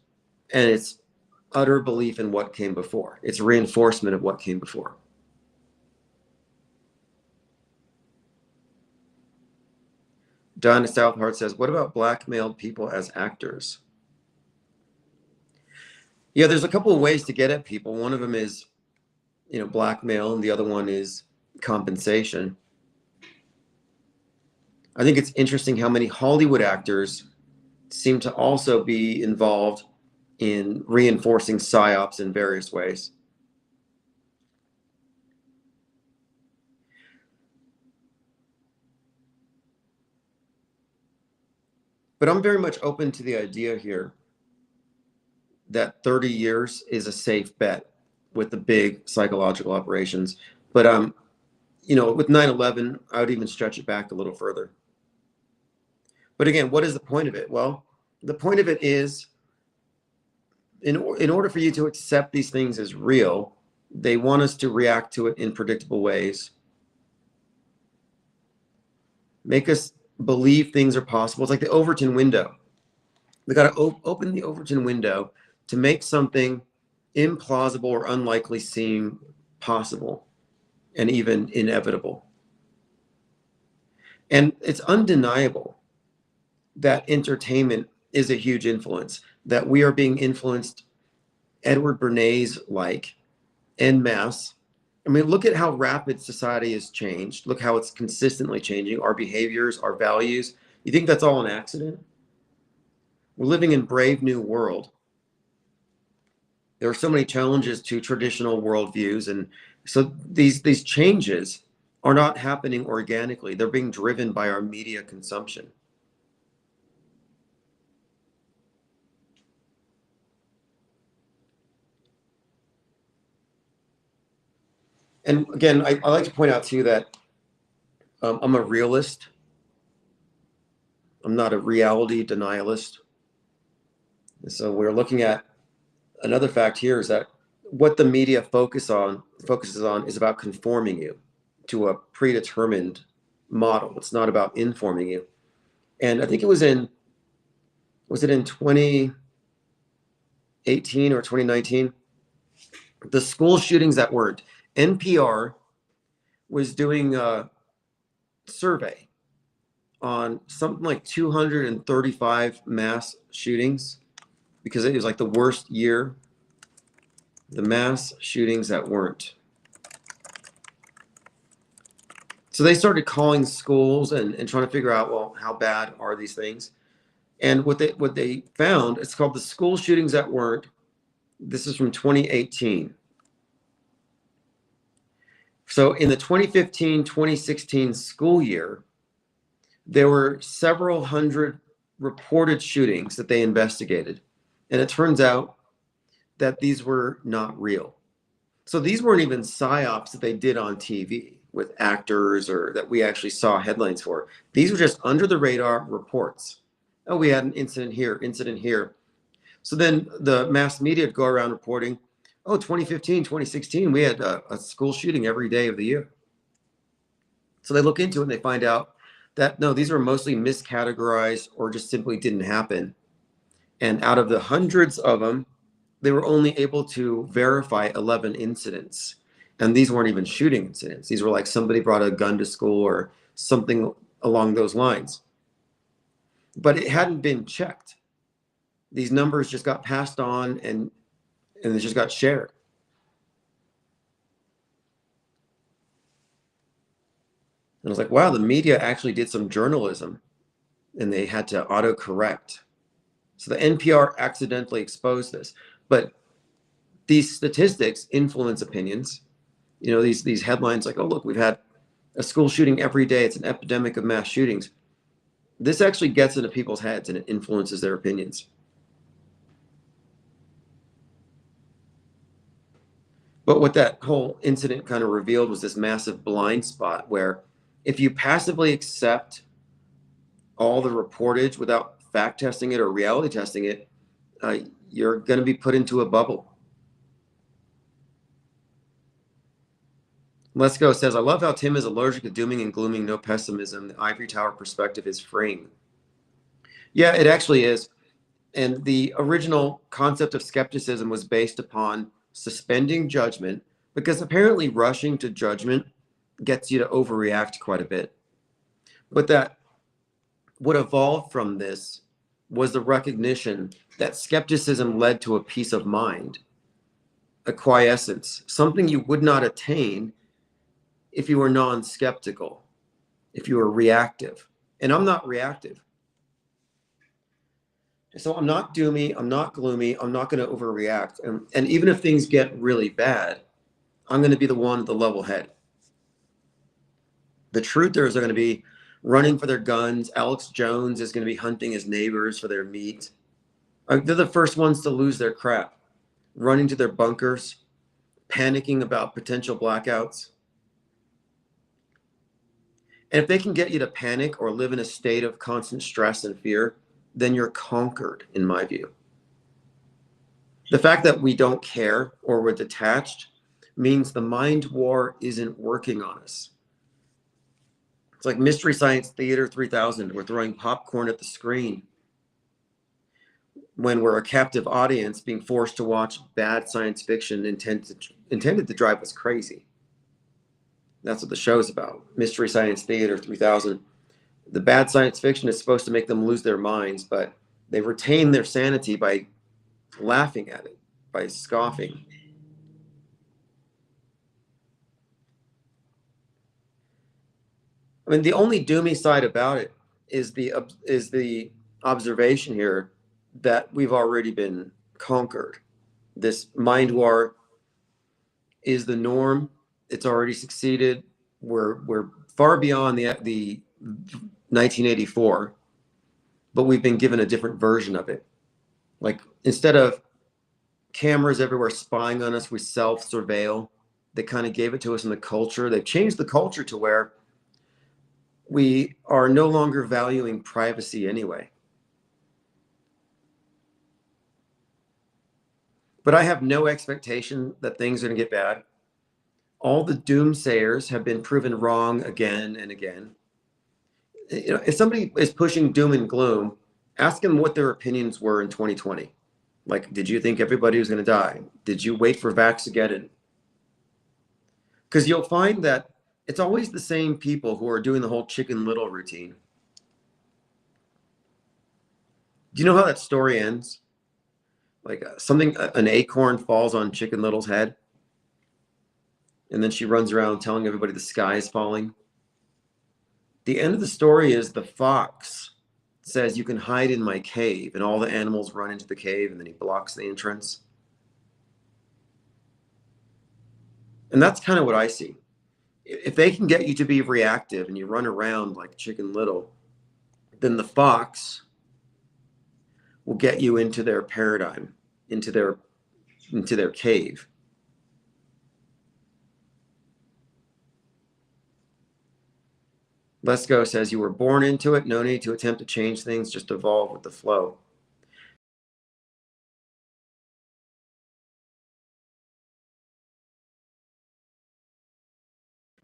S1: and its utter belief in what came before. It's reinforcement of what came before. Donna Southhart says, what about blackmailed people as actors? Yeah, there's a couple of ways to get at people. One of them is, blackmail, and the other one is compensation. I think it's interesting how many Hollywood actors seem to also be involved in reinforcing PSYOPs in various ways. But I'm very much open to the idea here that 30 years is a safe bet with the big psychological operations. But with 9/11, I would even stretch it back a little further. But again, what is the point of it? Well, the point of it is, in order for you to accept these things as real, they want us to react to it in predictable ways, make us believe things are possible. It's like the Overton window. We got to open the Overton window to make something implausible or unlikely seem possible and even inevitable. And it's undeniable that entertainment is a huge influence, that we are being influenced Edward Bernays-like en masse. I mean, look at how rapid society has changed. Look how it's consistently changing. Our behaviors, our values. You think that's all an accident? We're living in a brave new world. There are so many challenges to traditional worldviews. And so these changes are not happening organically. They're being driven by our media consumption. And again, I like to point out too that I'm a realist. I'm not a reality denialist. So we're looking at another fact here is that what the media focuses on is about conforming you to a predetermined model. It's not about informing you. And I think was it in 2018 or 2019? The school shootings that weren't. NPR was doing a survey on something like 235 mass shootings, because it was like the worst year, the mass shootings that weren't. So they started calling schools and trying to figure out, well, how bad are these things? And what they found, it's called the school shootings that weren't. This is from 2018. So in the 2015-2016 school year, there were several hundred reported shootings that they investigated. And it turns out that these were not real. So these weren't even psyops that they did on TV with actors or that we actually saw headlines for. These were just under the radar reports. Oh, we had an incident here, incident here. So then the mass media would go around reporting, oh, 2015, 2016, we had a school shooting every day of the year. So they look into it and they find out that no, these were mostly miscategorized or just simply didn't happen. And out of the hundreds of them, they were only able to verify 11 incidents. And these weren't even shooting incidents. These were like somebody brought a gun to school or something along those lines. But it hadn't been checked. These numbers just got passed on and it just got shared. And I was like, wow, the media actually did some journalism and they had to autocorrect. So the NPR accidentally exposed this. But these statistics influence opinions. You know, these headlines like, oh, look, we've had a school shooting every day. It's an epidemic of mass shootings. This actually gets into people's heads and it influences their opinions. But what that whole incident kind of revealed was this massive blind spot where if you passively accept all the reportage without fact testing it or reality testing it, you're going to be put into a bubble. Let's Go says, I love how Tim is allergic to dooming and glooming, no pessimism. The ivory tower perspective is freeing. Yeah, it actually is. And the original concept of skepticism was based upon suspending judgment because apparently rushing to judgment gets you to overreact quite a bit. But that what evolved from this was the recognition that skepticism led to a peace of mind, a quiescence, something you would not attain if you were non-skeptical, if you were reactive. And I'm not reactive. So I'm not doomy, I'm not gloomy, I'm not going to overreact. And even if things get really bad, I'm going to be the one with the level head. The truthers are going to be running for their guns. Alex Jones is going to be hunting his neighbors for their meat. They're the first ones to lose their crap, running to their bunkers, panicking about potential blackouts. And if they can get you to panic or live in a state of constant stress and fear, then you're conquered, in my view. The fact that we don't care or we're detached means the mind war isn't working on us. It's like Mystery Science Theater 3000. We're throwing popcorn at the screen when we're a captive audience being forced to watch bad science fiction intended to drive us crazy. That's what the show's about. Mystery Science Theater 3000. The bad science fiction is supposed to make them lose their minds, but they retain their sanity by laughing at it, by scoffing. I mean, the only doomy side about it is the observation here that we've already been conquered. This mind war is the norm. It's already succeeded. We're far beyond the 1984, but we've been given a different version of it. Like instead of cameras everywhere spying on us, we self-surveil. They kind of gave it to us in the culture. They've changed the culture to where we are no longer valuing privacy anyway. But I have no expectation that things are going to get bad. All the doomsayers have been proven wrong again and again. You know, if somebody is pushing doom and gloom, ask them what their opinions were in 2020. Like, did you think everybody was going to die? Did you wait for Vaxageddon? Because you'll find that it's always the same people who are doing the whole Chicken Little routine. Do you know how that story ends? Like an acorn falls on Chicken Little's head, and then she runs around telling everybody the sky is falling. The end of the story is the fox says, "You can hide in my cave," and all the animals run into the cave, and then he blocks the entrance. And that's kind of what I see. If they can get you to be reactive and you run around like Chicken Little, then the fox will get you into their paradigm, into their cave. Let's Go says, "You were born into it. No need to attempt to change things. Just evolve with the flow."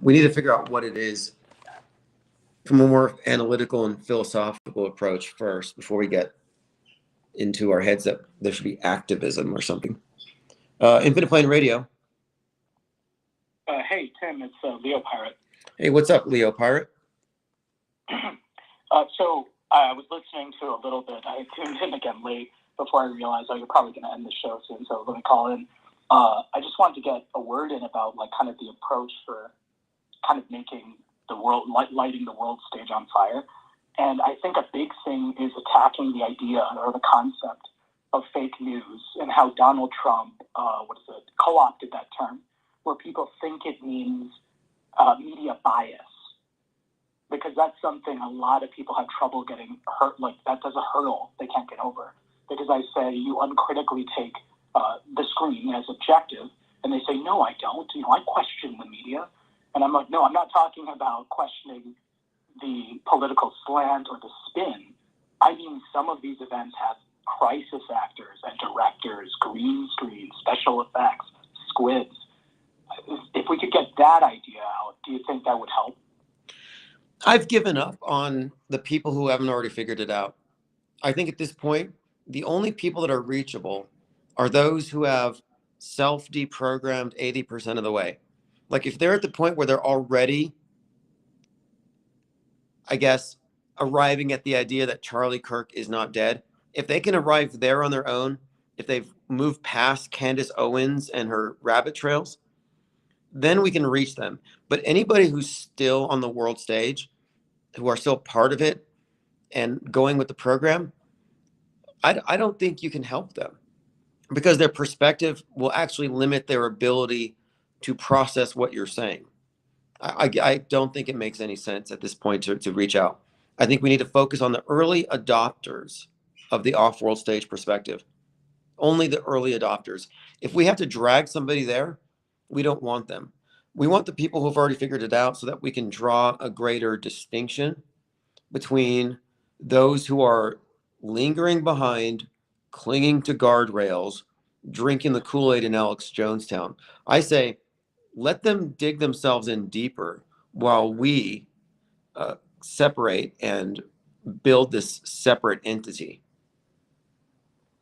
S1: We need to figure out what it is from a more analytical and philosophical approach first, before we get into our heads that there should be activism or something. Infinite Plane Radio.
S3: Hey, Tim, it's Leo Pirate.
S1: Hey, what's up, Leo Pirate?
S3: So I was listening to a little bit. I tuned in again late before I realized, you're probably going to end the show soon, so let me call in. I just wanted to get a word in about like kind of the approach for kind of making the world, lighting the world stage on fire. And I think a big thing is attacking the idea or the concept of fake news, and how Donald Trump, co-opted that term, where people think it means media bias. Because that's something a lot of people have trouble getting hurt. Like, that's a hurdle they can't get over. Because I say, you uncritically take the screen as objective, and they say, no, I don't. I question the media. And I'm like, no, I'm not talking about questioning the political slant or the spin. I mean, some of these events have crisis actors and directors, green screen, special effects, squids. If we could get that idea out, do you think that would help?
S1: I've given up on the people who haven't already figured it out. I think at this point, the only people that are reachable are those who have self-deprogrammed 80% of the way. Like, if they're at the point where they're already, I guess, arriving at the idea that Charlie Kirk is not dead, if they can arrive there on their own, if they've moved past Candace Owens and her rabbit trails, then we can reach them. But anybody who's still on the world stage, who are still part of it and going with the program, I don't think you can help them, because their perspective will actually limit their ability to process what you're saying. I don't think it makes any sense at this point to reach out. I think we need to focus on the early adopters of the off-world stage perspective. Only the early adopters. If we have to drag somebody there, we don't want them. We want the people who've already figured it out, so that we can draw a greater distinction between those who are lingering behind, clinging to guardrails, drinking the Kool-Aid in Alex Jonestown. I say, let them dig themselves in deeper while we separate and build this separate entity.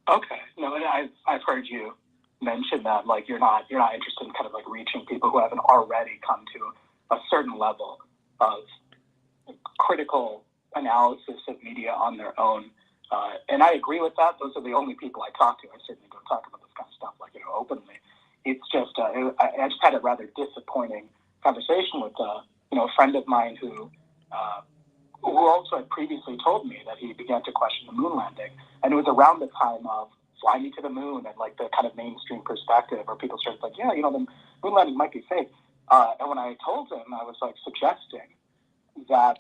S3: Okay. No, I've heard you mention that, like, you're not interested in kind of like reaching people who haven't already come to a certain level of critical analysis of media on their own. And I agree with that. Those are the only people I talk to. I certainly don't talk about this kind of stuff, like, openly. It's just, I just had a rather disappointing conversation with, a friend of mine who also had previously told me that he began to question the moon landing. And it was around the time of Fly Me to the Moon and like the kind of mainstream perspective where people started like, yeah, the moon landing might be fake. And when I told him, I was like suggesting that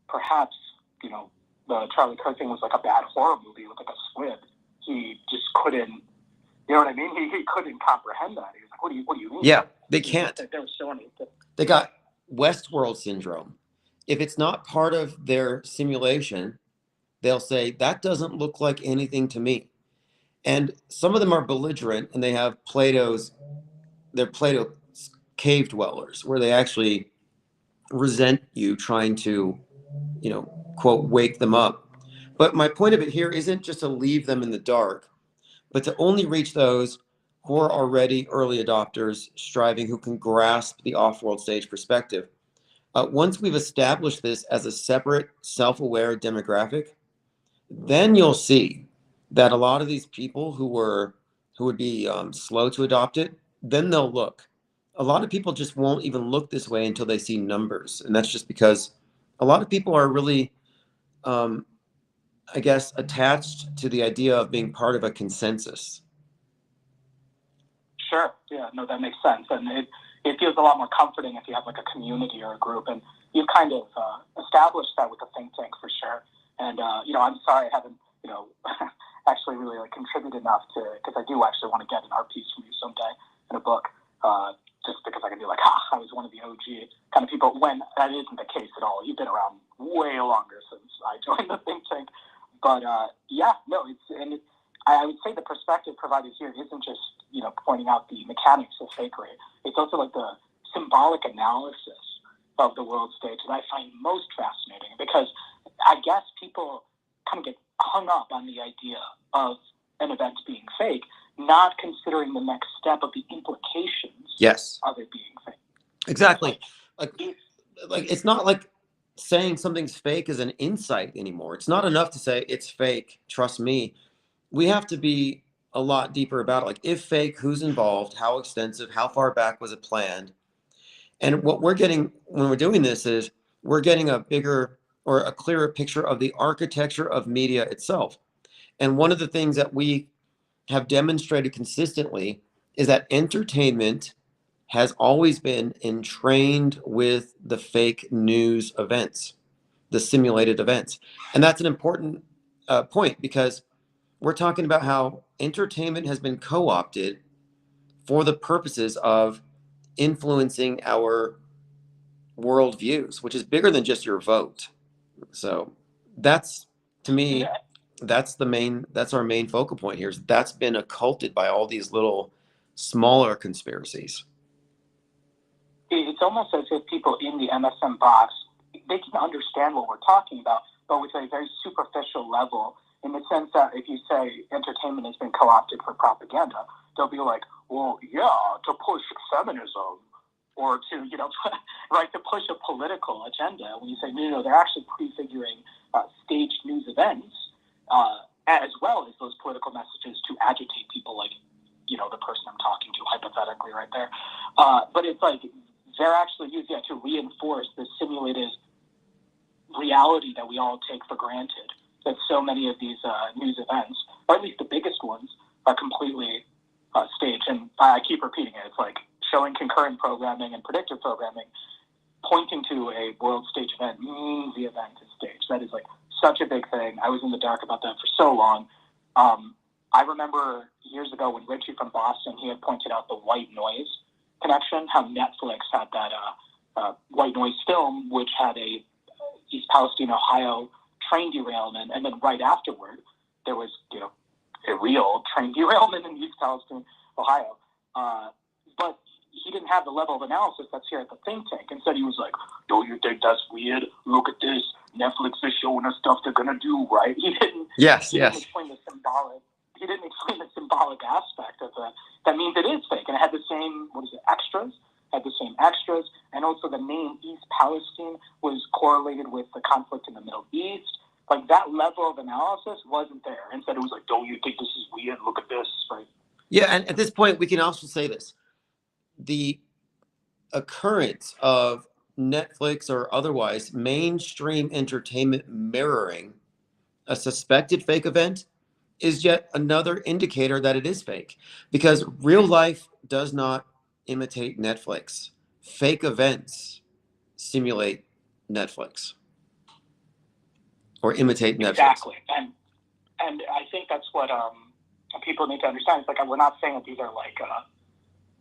S3: perhaps, the Charlie Kirk thing was like a bad horror movie with like a squid. He just couldn't, you know what I mean? He couldn't comprehend that. He was like, what do you mean?
S1: Yeah, they can't.
S3: There was so many.
S1: They got Westworld syndrome. If it's not part of their simulation, they'll say, that doesn't look like anything to me. And some of them are belligerent, and they have they're Plato cave dwellers, where they actually resent you trying to, quote, wake them up. But my point of it here isn't just to leave them in the dark, but to only reach those who are already early adopters, striving, who can grasp the off-world stage perspective. Once we've established this as a separate, self-aware demographic, then you'll see that a lot of these people who would be slow to adopt it, then they'll look. A lot of people just won't even look this way until they see numbers, and that's just because A lot of people are really, I guess, attached to the idea of being part of a consensus.
S3: Sure. Yeah. No, that makes sense, and it feels a lot more comforting if you have like a community or a group, and you've kind of established that with the think tank for sure. And I'm sorry I haven't actually really like contributed enough to, because I do actually want to get an art piece from you someday in a book. Just because I can be like, I was one of the OG kind of people, when that isn't the case at all. You've been around way longer since I joined the think tank. But I would say the perspective provided here isn't just, pointing out the mechanics of fakery. It's also like the symbolic analysis of the world stage that I find most fascinating, because I guess people kind of get hung up on the idea of an event being fake, not considering the next step of the implications
S1: Yes.
S3: of it being fake.
S1: Exactly. Like it's not like saying something's fake is an insight anymore. It's not enough to say it's fake, trust me. We have to be a lot deeper about it. Like, if fake, who's involved, how extensive, how far back was it planned? And what we're getting when we're doing this is we're getting a bigger or a clearer picture of the architecture of media itself. And one of the things that we have demonstrated consistently is that entertainment has always been entrained with the fake news events, the simulated events. And that's an important point, because we're talking about how entertainment has been co-opted for the purposes of influencing our worldviews, which is bigger than just your vote. So that's, to me, that's our main focal point here. Is that's been occulted by all these little smaller conspiracies.
S3: It's almost as if people in the MSM box, they can understand what we're talking about, but with a very superficial level, in the sense that if you say entertainment has been co-opted for propaganda, they'll be like, well, yeah, to push feminism, or to, right, to push a political agenda. When you say, no, they're actually prefiguring staged news events, as well as those political messages to agitate people like, the person I'm talking to, hypothetically, right there. But it's like, they're actually used to reinforce the simulated reality that we all take for granted, that so many of these news events, or at least the biggest ones, are completely staged. And I keep repeating it. It's like showing concurrent programming and predictive programming, pointing to a world stage event means the event is staged. That is like such a big thing. I was in the dark about that for so long. I remember years ago when Richie from Boston, he had pointed out the white noise connection, how Netflix had that white noise film, which had a East Palestine, Ohio train derailment, and then right afterward, there was, a real train derailment in East Palestine, Ohio. But he didn't have the level of analysis that's here at the think tank. Instead, he was like, don't you think that's weird? Look at this. Netflix is showing us stuff they're going to do, right? He didn't explain the symbolic. He didn't explain the symbolic aspect of that. That means it is fake. And it had the same, extras? Had the same extras. And also the name East Palestine was correlated with the conflict in the Middle East. Like, that level of analysis wasn't there. Instead, it was like, don't you think this is weird? Look at this, right?
S1: Yeah, and at this point, we can also say this. The occurrence of Netflix or otherwise mainstream entertainment mirroring a suspected fake event is yet another indicator that it is fake, because real life does not imitate Netflix. Fake events simulate Netflix or imitate Netflix.
S3: Exactly. And I think that's what people need to understand. It's like, we're not saying that these are like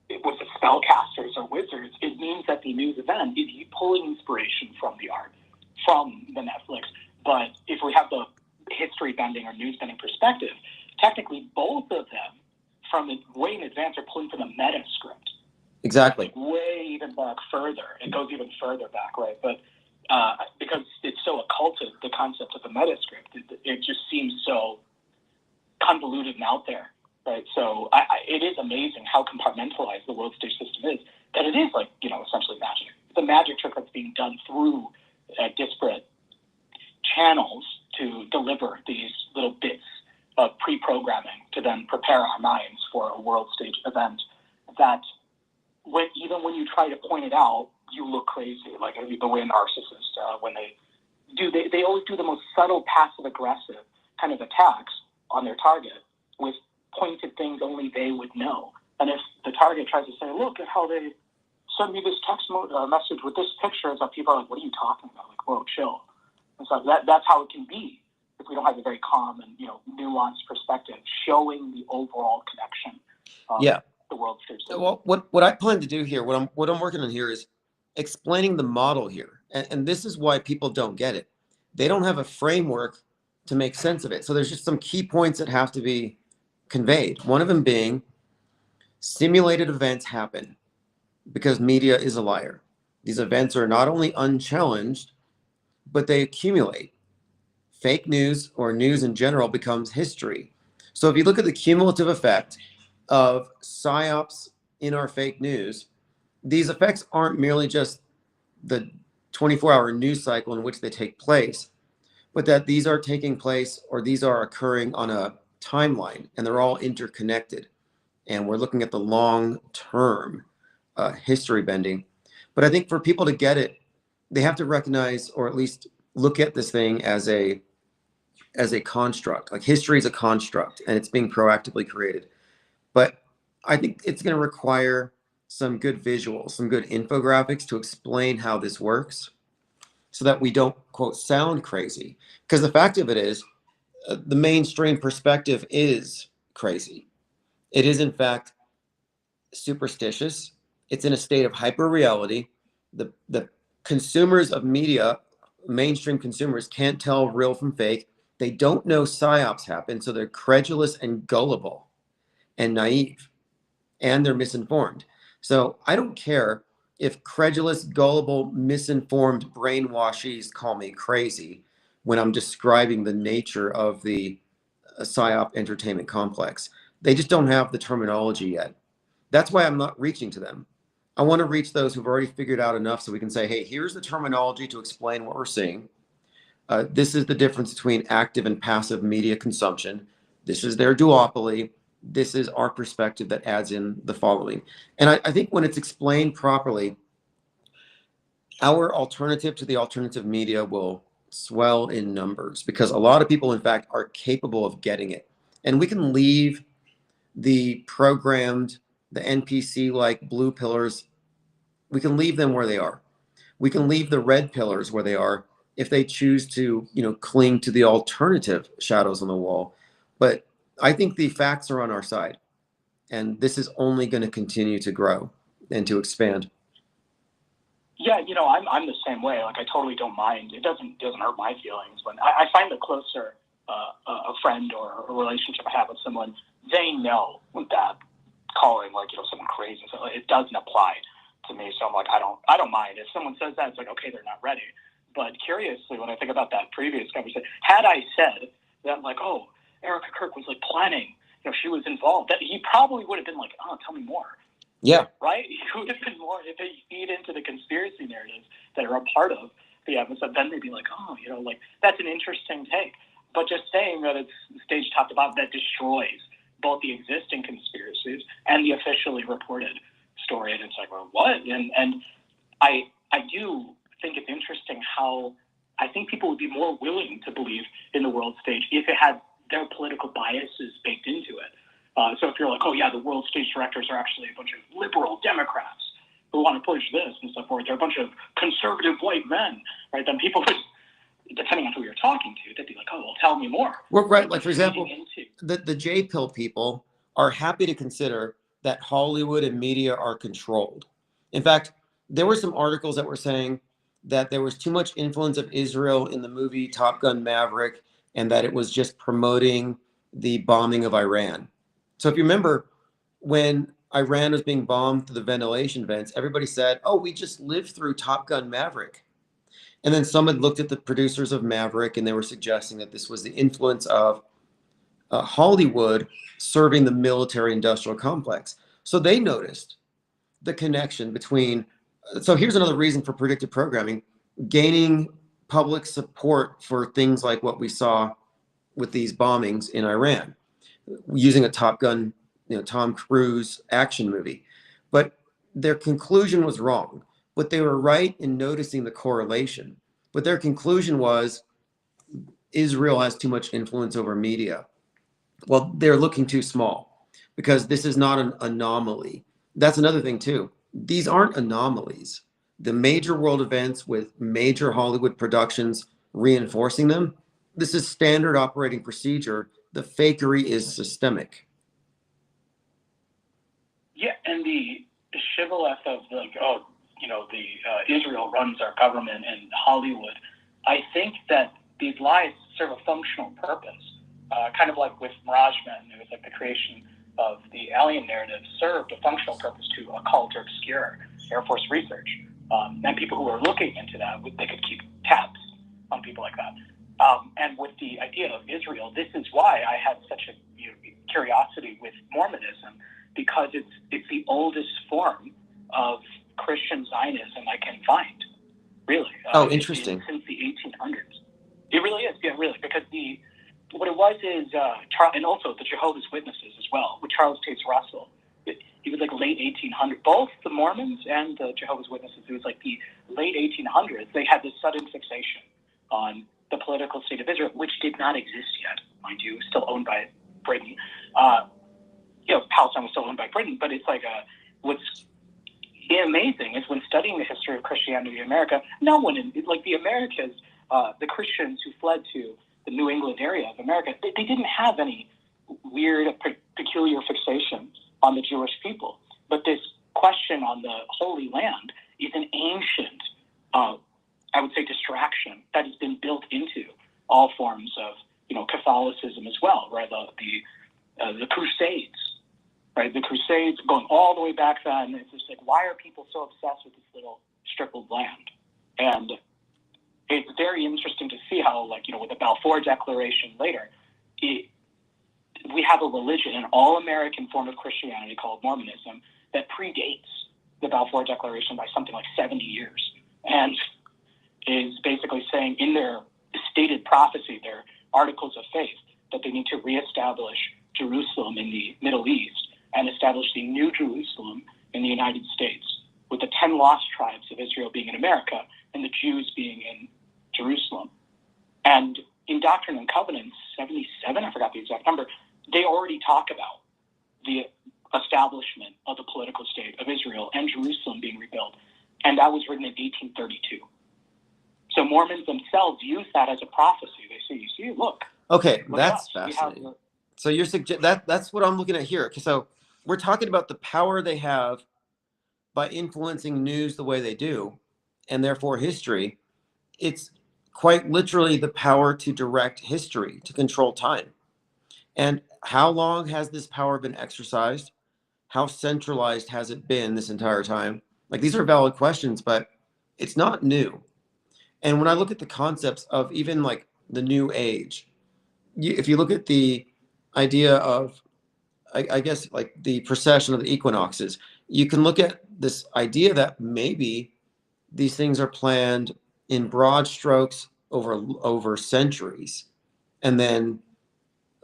S3: with the spellcasters or wizards. It means that the news event is pulling inspiration from the art, from the Netflix. But if we have the history bending or news bending perspective, technically both of them, from way in advance, are pulling from the meta script.
S1: Exactly.
S3: Way even back further. It goes even further back, right? But because it's so occulted, the concept of the meta script, it just seems so convoluted and out there, right? So it is amazing how compartmentalized the world stage system is, that it is like, essentially magic. The magic trick that's being done through disparate channels to deliver these little bits of pre-programming to then prepare our minds for a world stage event that even when you try to point it out, you look crazy, like the way a narcissist, when they they always do the most subtle, passive aggressive kind of attacks on their target with pointed things only they would know. And if the target tries to say, look at how they sent me this text message with this picture, it's like people are like, what are you talking about? Like, whoa, chill. And so that's how it can be if we don't have a very calm and, you know, nuanced perspective showing the overall connection of the world stage.
S1: Well, what I plan to do here, what I'm working on here is explaining the model here. And this is why people don't get it. They don't have a framework to make sense of it. So there's just some key points that have to be conveyed. One of them being simulated events happen because media is a liar. These events are not only unchallenged, but they accumulate. Fake news or news in general becomes history. So if you look at the cumulative effect of psyops in our fake news, these effects aren't merely just the 24-hour news cycle in which they take place, but that these are taking place or these are occurring on a timeline, and they're all interconnected. And we're looking at the long-term history bending. But I think for people to get it, they have to recognize, or at least look at this thing as a construct. Like, history is a construct, and it's being proactively created. But I think it's going to require some good visuals, some good infographics to explain how this works, so that we don't, quote, sound crazy. Because the fact of it is, the mainstream perspective is crazy. It is, in fact, superstitious. It's in a state of hyper reality. The consumers of media, mainstream consumers, can't tell real from fake. They don't know psyops happen, so they're credulous and gullible and naive, and they're misinformed. So I don't care if credulous, gullible, misinformed brainwashees call me crazy when I'm describing the nature of the psyop entertainment complex. They just don't have the terminology yet. That's why I'm not reaching to them. I want to reach those who've already figured out enough so we can say, hey, here's the terminology to explain what we're seeing. This is the difference between active and passive media consumption. This is their duopoly. This is our perspective that adds in the following. And I think when it's explained properly, our alternative to the alternative media will swell in numbers, because a lot of people, in fact, are capable of getting it. And we can leave the programmed, the NPC-like blue pillars, we can leave them where they are. We can leave the red pillars where they are if they choose to, cling to the alternative shadows on the wall. But I think the facts are on our side, and this is only going to continue to grow and to expand.
S3: Yeah, I'm the same way. Like, I totally don't mind. It doesn't hurt my feelings when I find the closer a friend or a relationship I have with someone, they know that calling someone crazy, so it doesn't apply to me. So I'm like, I don't mind if someone says that. It's like, okay, they're not ready. But curiously, when I think about that previous conversation, had I said that, like, oh, Erica Kirk was like planning, she was involved, that he probably would have been like, oh, tell me more.
S1: Yeah.
S3: Right? He would have been more, if they feed into the conspiracy narratives that are a part of the episode, then they'd be like, oh, that's an interesting take. But just saying that it's staged top to bottom, that destroys both the existing conspiracies and the officially reported story. And it's like, well, what? And I do think it's interesting how I think people would be more willing to believe in the world stage if it had their political biases baked into it. So if you're like, oh yeah, the world stage directors are actually a bunch of liberal Democrats who want to push this and so forth, they're a bunch of conservative white men, right? Then people would, depending on who you're talking to, they'd be like, oh, well, tell me more.
S1: Well, right. Like, for example, the J-pill people are happy to consider that Hollywood and media are controlled. In fact, there were some articles that were saying that there was too much influence of Israel in the movie Top Gun Maverick, and that it was just promoting the bombing of Iran. So if you remember, when Iran was being bombed through the ventilation vents, everybody said, oh, we just lived through Top Gun Maverick. And then someone looked at the producers of Maverick, and they were suggesting that this was the influence of Hollywood serving the military-industrial complex. So they noticed the connection between, so here's another reason for predictive programming, gaining public support for things like what we saw with these bombings in Iran, using a Top Gun, Tom Cruise action movie. But their conclusion was wrong, but they were right in noticing the correlation. But their conclusion was Israel has too much influence over media. Well, they're looking too small because this is not an anomaly. That's another thing too. These aren't anomalies. The major world events with major Hollywood productions reinforcing them, this is standard operating procedure. The fakery is systemic.
S3: Yeah, and the shibboleth of like, oh, you know, the Israel runs our government and Hollywood. I think that these lies serve a functional purpose, kind of like with Mirage Men. It was like the creation of the alien narrative served a functional purpose to occult or obscure Air Force research. And people who were looking into that, they could keep tabs on people like that. And with the idea of Israel, this is why I had such a curiosity with Mormonism, because it's the oldest form of Christian Zionism I can find, really.
S1: Oh, interesting.
S3: Since the 1800s. It really is, yeah, really, because what it was is, and also the Jehovah's Witnesses as well, with Charles Taze Russell. He was like late 1800s. Both the Mormons and the Jehovah's Witnesses, it was like the late 1800s, they had this sudden fixation on the political state of Israel, which did not exist yet, mind you, still owned by Britain. Palestine was still owned by Britain, but it's like what's amazing is when studying the history of Christianity in America, no one in like the Americas, the Christians who fled to the New England area of America, they didn't have any weird, peculiar fixation on the Jewish people. But this question on the Holy Land is an ancient, I would say, distraction that has been built into all forms of, Catholicism as well, right? The Crusades, right? The Crusades going all the way back then. It's just like, why are people so obsessed with this little strip of land? And it's very interesting to see how, with the Balfour Declaration later, we have a religion, an all-American form of Christianity called Mormonism that predates the Balfour Declaration by something like 70 years, and is basically saying in their stated prophecy, their articles of faith, that they need to reestablish Jerusalem in the Middle East and establish the New Jerusalem in the United States, with the 10 lost tribes of Israel being in America and the Jews being in Jerusalem. And in Doctrine and Covenants 77, I forgot the exact number, they already talk about the establishment of the political state of Israel and Jerusalem being rebuilt. And that was written in 1832. So Mormons themselves use that as a prophecy. They say, you see, look.
S1: Okay,
S3: look
S1: that's fascinating. So you're that's what I'm looking at here. So we're talking about the power they have by influencing news the way they do, and therefore history. It's quite literally the power to direct history, to control time. And how long has this power been exercised? How centralized has it been this entire time? Like, these are valid questions, but it's not new. And when I look at the concepts of even like the New Age, if you look at the idea of, I guess, like the precession of the equinoxes, you can look at this idea that maybe these things are planned in broad strokes over centuries, and then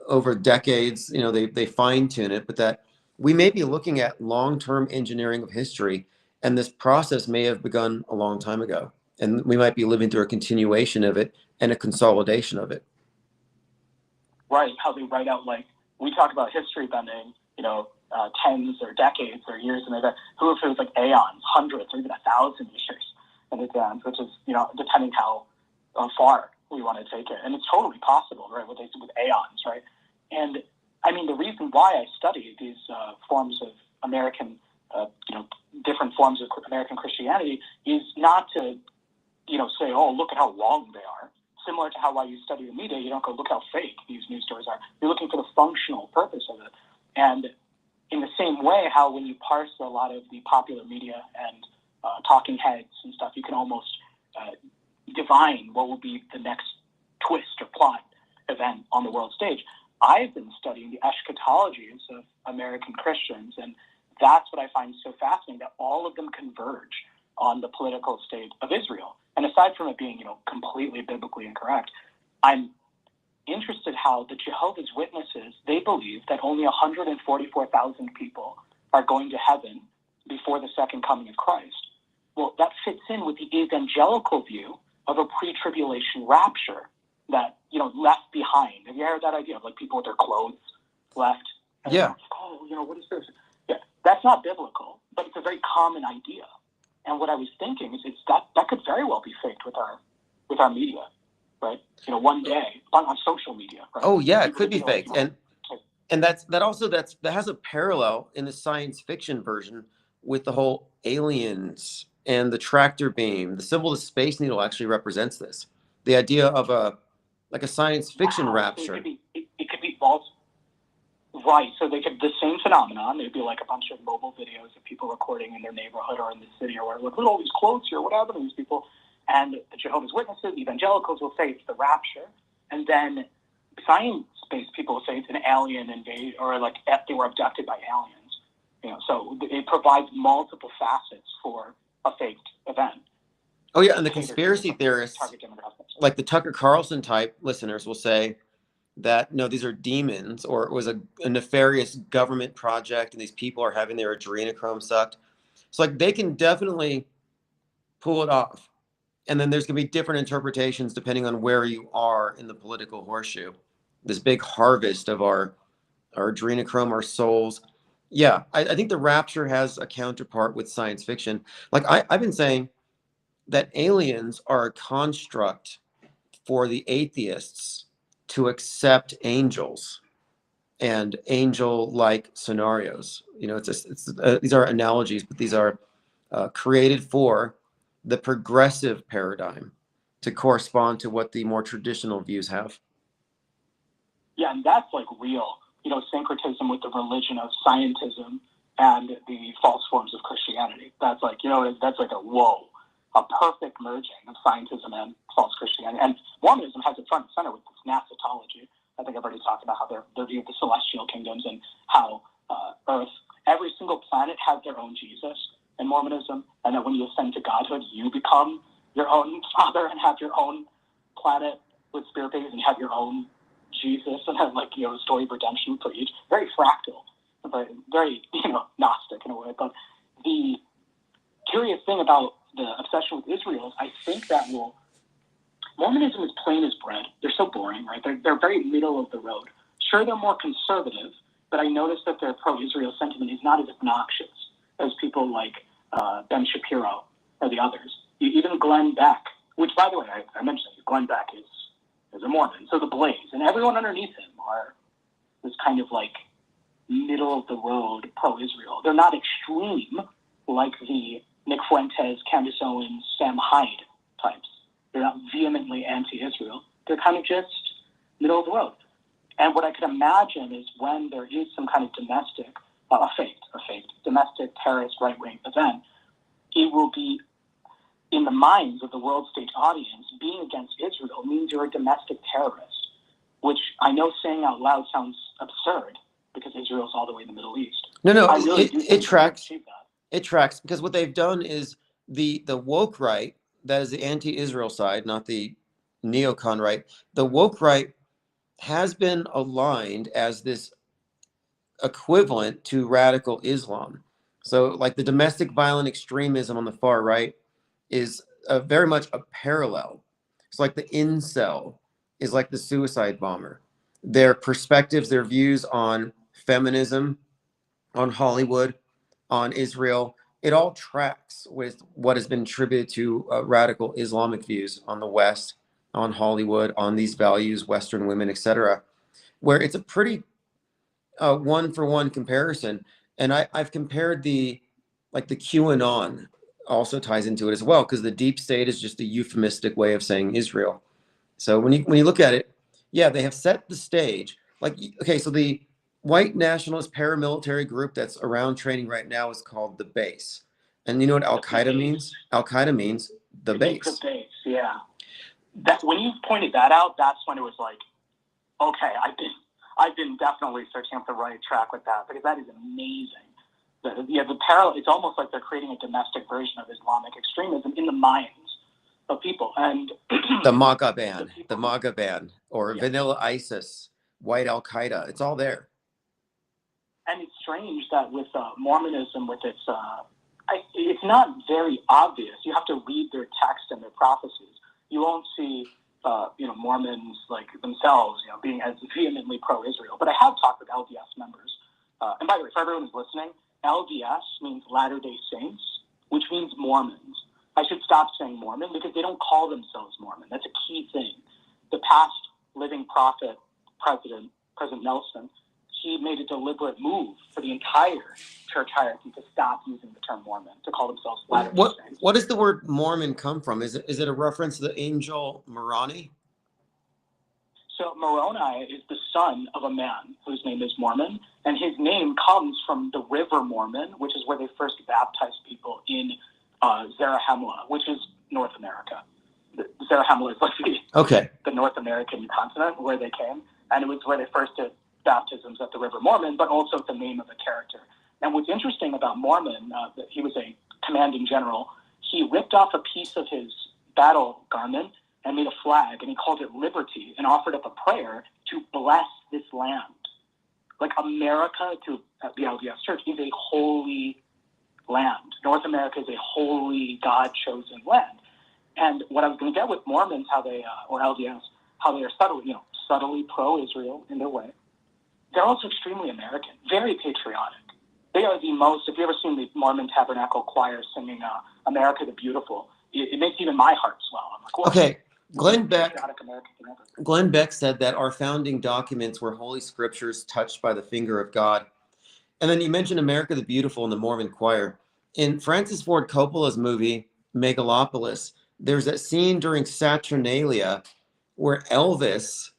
S1: over decades, they fine tune it, but that we may be looking at long-term engineering of history, and this process may have begun a long time ago, and we might be living through a continuation of it and a consolidation of it.
S3: Right, how they write out, we talk about history bending, tens or decades or years in advance. Who if it was like aeons, hundreds, or even 1,000 years in advance, which is, depending how far we want to take it. And it's totally possible, right, what they do with aeons, right? And, I mean, the reason why I study these forms of American, different forms of American Christianity is not to, say, oh, look at how wrong they are. Similar to how while you study the media, you don't go, look how fake these news stories are. You're looking for the functional purpose of it. And in the same way, how when you parse a lot of the popular media and talking heads and stuff, you can almost divine what will be the next twist or plot event on the world stage. I've been studying the eschatologies of American Christians, and that's what I find so fascinating, that all of them converge on the political state of Israel. And aside from it being, completely biblically incorrect, I'm interested how the Jehovah's Witnesses, they believe that only 144,000 people are going to heaven before the second coming of Christ. Well, that fits in with the evangelical view of a pre-tribulation rapture that, left behind. Have you heard that idea of like people with their clothes left? And
S1: Yeah.
S3: like, oh, what is this? Yeah, that's not biblical, but it's a very common idea. And what I was thinking is that could very well be faked with our media, right? One day on social media. Right?
S1: Oh yeah, it
S3: People
S1: could be
S3: feel like,
S1: faked. And that has a parallel in the science fiction version with the whole aliens and the tractor beam. The symbol of the Space Needle actually represents this. The idea of a science fiction
S3: wow,
S1: rapture.
S3: So it could be false. Right. So they could, the same phenomenon, there'd be like a bunch of mobile videos of people recording in their neighborhood or in the city or whatever. Look at all these quotes here. What happened to these people? And the Jehovah's Witnesses, evangelicals will say it's the rapture. And then science-based people will say it's an alien invade or like they were abducted by aliens. So it provides multiple facets for a faked event.
S1: Oh yeah, and the conspiracy theorists, like the Tucker Carlson type listeners, will say that no, these are demons, or it was a nefarious government project, and these people are having their adrenochrome sucked. So like they can definitely pull it off, and then there's gonna be different interpretations depending on where you are in the political horseshoe. This big harvest of our adrenochrome, our souls. Yeah, I think the rapture has a counterpart with science fiction. Like I've been saying that aliens are a construct for the atheists to accept angels and angel-like scenarios. These are analogies, but these are created for the progressive paradigm to correspond to what the more traditional views have.
S3: Yeah, and that's like real, syncretism with the religion of scientism and the false forms of Christianity. That's like, that's like a perfect merging of scientism and false Christianity. And Mormonism has it front and center with this Nasatology. I think I've already talked about how their view of the celestial kingdoms and how Earth, every single planet has their own Jesus in Mormonism, and that when you ascend to godhood, you become your own father and have your own planet with spirit babies, and you have your own Jesus, and have a story of redemption for each. Very fractal, but very Gnostic in a way. But the curious thing about the obsession with Israel is I think that Mormonism is plain as bread. They're so boring, right? They're very middle of the road. Sure, they're more conservative, but I noticed that their pro-Israel sentiment is not as obnoxious as people like Ben Shapiro or the others. Even Glenn Beck, which, by the way, I mentioned Glenn Beck is a Mormon. So the Blaze and everyone underneath him are this kind of like middle of the road pro-Israel. They're not extreme like the Nick Fuentes, Candace Owens, Sam Hyde types. They're not vehemently anti-Israel. They're kind of just middle of the road. And what I could imagine is when there is some kind of domestic, a faked domestic terrorist right-wing event, it will be in the minds of the world stage audience, being against Israel means you're a domestic terrorist, which I know saying out loud sounds absurd because Israel's all the way in the Middle East.
S1: No,
S3: really
S1: it tracks. It tracks because what they've done is the woke right, that is the anti-Israel side, not the neocon right. The woke right has been aligned as this equivalent to radical Islam. So like the domestic violent extremism on the far right is very much a parallel. It's like the incel is like the suicide bomber. Their perspectives, their views on feminism, on Hollywood, on Israel, it all tracks with what has been attributed to radical Islamic views on the West, on Hollywood, on these values, Western women, etc., where it's a pretty one-for-one comparison. And I've compared the QAnon also ties into it as well, because the deep state is just a euphemistic way of saying Israel. So when you look at it, yeah, they have set the stage. Like, okay, so the white nationalist paramilitary group that's around training right now is called the Base. And you know what Al Qaeda means? Al Qaeda means the base.
S3: The base, yeah. That when you pointed that out, that's when it was like, okay, I've been definitely searching up the right track with that, because that is amazing. The parallel, it's almost like they're creating a domestic version of Islamic extremism in the minds of people. And
S1: the MAGA ban, or vanilla ISIS, white Al Qaeda, it's all there.
S3: And it's strange that with Mormonism, with it's not very obvious. You have to read their text and their prophecies you won't see, Mormons like themselves, being as vehemently pro-Israel. But I have talked with LDS members. And by the way, for everyone who's listening, LDS means Latter-day Saints, which means Mormons. I should stop saying Mormon because they don't call themselves Mormon. That's a key thing. The past living prophet, President Nelson, he made a deliberate move for the entire church hierarchy to stop using the term Mormon, to call themselves Latter-day Saints.
S1: What does the word Mormon come from? Is it a reference to the angel Moroni?
S3: So Moroni is the son of a man whose name is Mormon, and his name comes from the River Mormon, which is where they first baptized people in Zarahemla, which is North America. Zarahemla is like the North American continent where they came, and it was where they first did baptisms at the River Mormon, but also the name of a character. And what's interesting about Mormon, that he was a commanding general, he ripped off a piece of his battle garment and made a flag, and he called it Liberty, and offered up a prayer to bless this land. Like America, to the LDS Church, is a holy land. North America is a holy, God-chosen land. And what I was going to get with Mormons, or LDS, how they are subtly pro-Israel in their way. They're also extremely American, very patriotic. They are the most, if you've ever seen the Mormon Tabernacle Choir singing America the Beautiful, it makes even my heart swell. I'm like, whoa.
S1: Okay, Glenn Beck said that our founding documents were holy scriptures touched by the finger of God. And then you mentioned America the Beautiful in the Mormon choir. In Francis Ford Coppola's movie, Megalopolis, there's that scene during Saturnalia where Elvis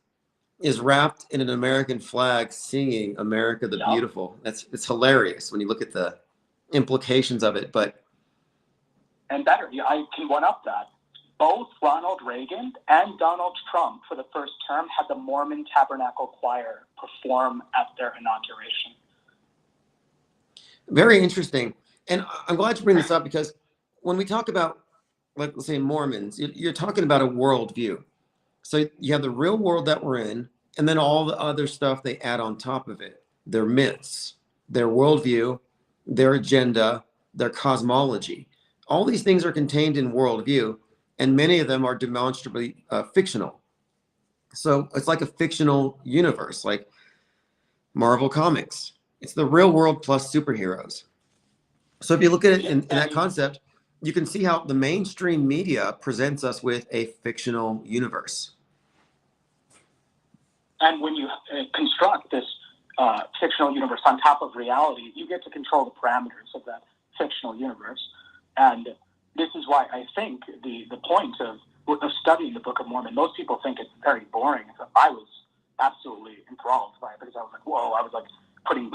S1: is wrapped in an American flag singing America the Beautiful. It's hilarious when you look at the implications of it.
S3: And better, I can one up that. Both Ronald Reagan and Donald Trump, for the first term, had the Mormon Tabernacle Choir perform at their inauguration.
S1: Very interesting. And I'm glad you bring this up because when we talk about, like, let's say Mormons, you're talking about a worldview. So you have the real world that we're in, and then all the other stuff they add on top of it. Their myths, their worldview, their agenda, their cosmology. All these things are contained in worldview, and many of them are demonstrably fictional. So it's like a fictional universe, like Marvel Comics. It's the real world plus superheroes. So if you look at it in that concept, you can see how the mainstream media presents us with a fictional universe.
S3: And when you construct this fictional universe on top of reality, you get to control the parameters of that fictional universe. And this is why I think the point of studying the Book of Mormon, most people think it's very boring. So I was absolutely enthralled by it because I was like, whoa, I was like putting,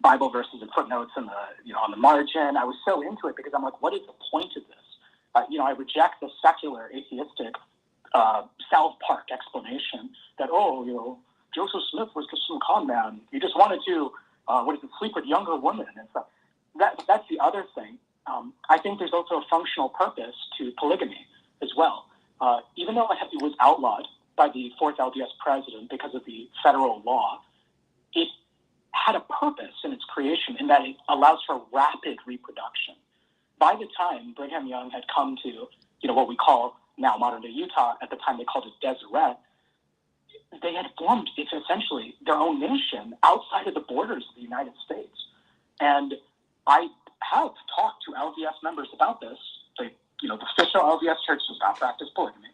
S3: Bible verses and footnotes in on the margin. I was so into it because I'm like, what is the point of this? I reject the secular, atheistic South Park explanation that, Joseph Smith was just some con man. He just wanted to, sleep with younger women and stuff. That's the other thing. I think there's also a functional purpose to polygamy as well. Even though it was outlawed by the fourth LDS president because of the federal law, it had a purpose in its creation in that it allows for rapid reproduction. By the time Brigham Young had come to, what we call now modern-day Utah, at the time they called it Deseret, they had formed essentially their own nation outside of the borders of the United States. And I have talked to LDS members about this. The official LDS church does not practice polygamy.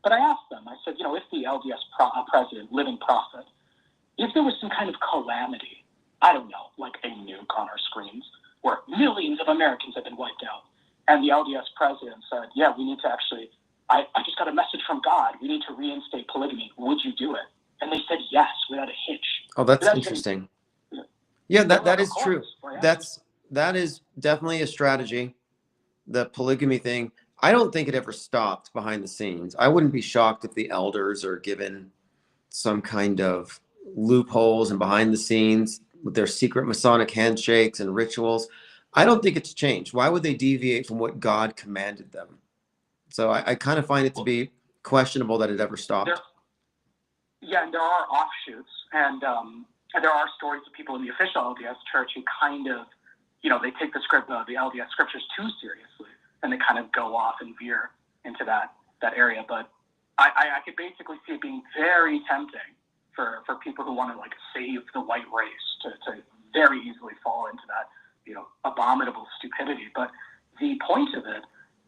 S3: But I asked them, I said, if the LDS president, living prophet, if there was some kind of calamity, I don't know, like a nuke on our screens, where millions of Americans have been wiped out, and the LDS president said, yeah, we need to actually, I just got a message from God, we need to reinstate polygamy, would you do it? And they said yes, without a hitch.
S1: Oh, that's interesting. Yeah, that is true. That is definitely a strategy, the polygamy thing. I don't think it ever stopped behind the scenes. I wouldn't be shocked if the elders are given some kind of loopholes and behind the scenes with their secret Masonic handshakes and rituals. I don't think it's changed. Why would they deviate from what God commanded them? So I kind of find it to be questionable that it ever stopped.
S3: And there are offshoots, and there are stories of people in the official LDS church who kind of, they take the LDS scriptures too seriously, and they kind of go off and veer into that area. But I could basically see it being very tempting for people who want to like save the white race to very easily fall into that, abominable stupidity. But the point of it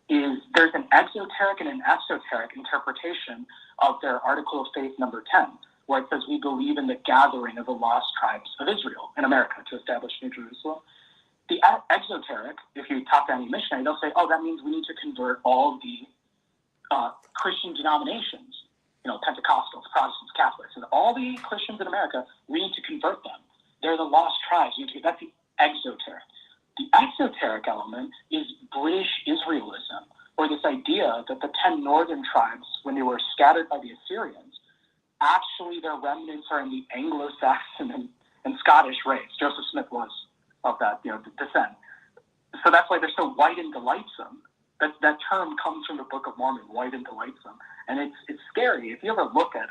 S3: is there's an exoteric and an esoteric interpretation of their Article of Faith number 10, where it says we believe in the gathering of the lost tribes of Israel in America to establish New Jerusalem. The exoteric, if you talk to any missionary, they'll say, oh, that means we need to convert all of the Christian denominations, Pentecostals, Protestants, Catholics, and all the Christians in America, we need to convert them. They're the lost tribes. That's the exoteric. The exoteric element is British Israelism, or this idea that the 10 northern tribes, when they were scattered by the Assyrians, actually their remnants are in the Anglo-Saxon and Scottish race. Joseph Smith was of that descent. So that's why they're so white and delightsome. That term comes from the Book of Mormon, white and delightsome. And it's scary. If you ever look at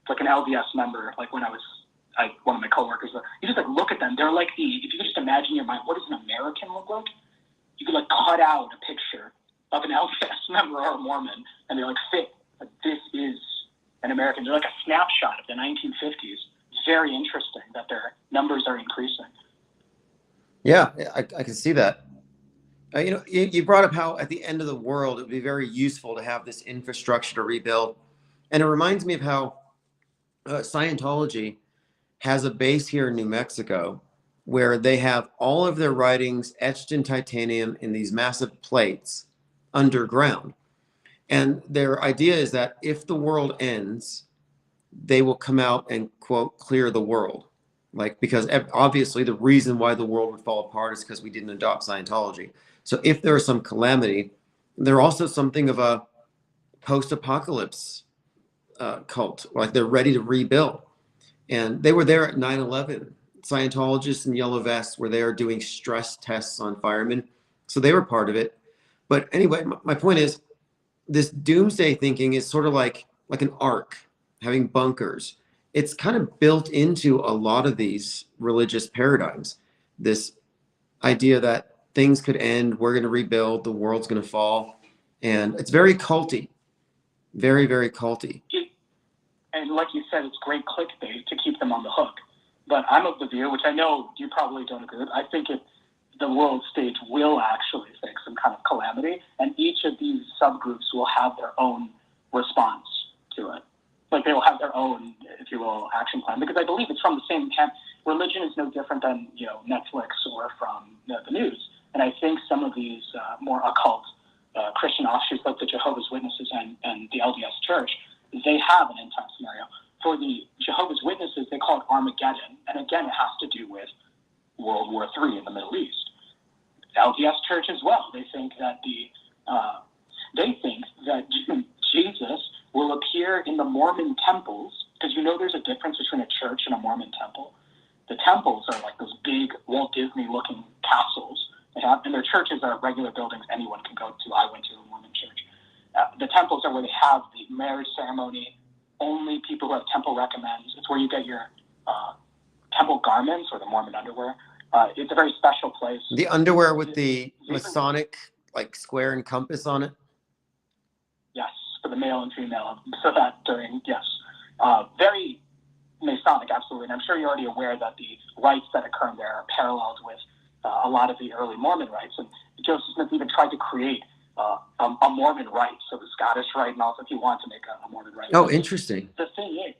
S3: like an LDS member, like when one of my coworkers, you just like look at them. They're like if you could just imagine in your mind, what does an American look like? You could like cut out a picture of an LDS member or a Mormon, and they like fit. Like, this is an American. They're like a snapshot of the 1950s. It's very interesting that their numbers are increasing.
S1: Yeah, I can see that. You brought up how at the end of the world, it would be very useful to have this infrastructure to rebuild. And it reminds me of how Scientology has a base here in New Mexico where they have all of their writings etched in titanium in these massive plates underground. And their idea is that if the world ends, they will come out and, quote, clear the world. Because obviously the reason why the world would fall apart is because we didn't adopt Scientology. So if there is some calamity, they're also something of a post-apocalypse cult. Like they're ready to rebuild. And they were there at 9/11. Scientologists in yellow vests were there doing stress tests on firemen. So they were part of it. But anyway, my point is this doomsday thinking is sort of like an ark, having bunkers. It's kind of built into a lot of these religious paradigms. This idea that things could end, we're going to rebuild, the world's going to fall. And it's very culty, very, very culty.
S3: And like you said, it's great clickbait to keep them on the hook. But I'm of the view, which I know you probably don't agree with, I think the world stage will actually face some kind of calamity, and each of these subgroups will have their own response to it. Like they will have their own, if you will, action plan, because I believe it's from the same camp. Religion is no different than Netflix or from the news. And I think some of these more occult Christian offshoots, like the Jehovah's Witnesses and the LDS Church, they have an end time scenario. For the Jehovah's Witnesses, they call it Armageddon, and again, it has to do with World War III in the Middle East. The LDS Church as well. They think that Jesus will appear in the Mormon temples, because there's a difference between a church and a Mormon temple. The temples are like those big Walt Disney-looking castles, and their churches are regular buildings anyone can go to. I went to a Mormon church. The temples are where they have the marriage ceremony. Only people who have temple recommends. It's where you get your temple garments or the Mormon underwear. It's a very special place.
S1: The underwear with the Masonic square and compass on it?
S3: Yes, for the male and female. So that very Masonic, absolutely. And I'm sure you're already aware that the rites that occur there are paralleled with a lot of the early Mormon rites. And Joseph Smith even tried to create a Mormon rite, so the Scottish rite, and also if you want to make a Mormon rite.
S1: Oh, interesting.
S3: The thing is,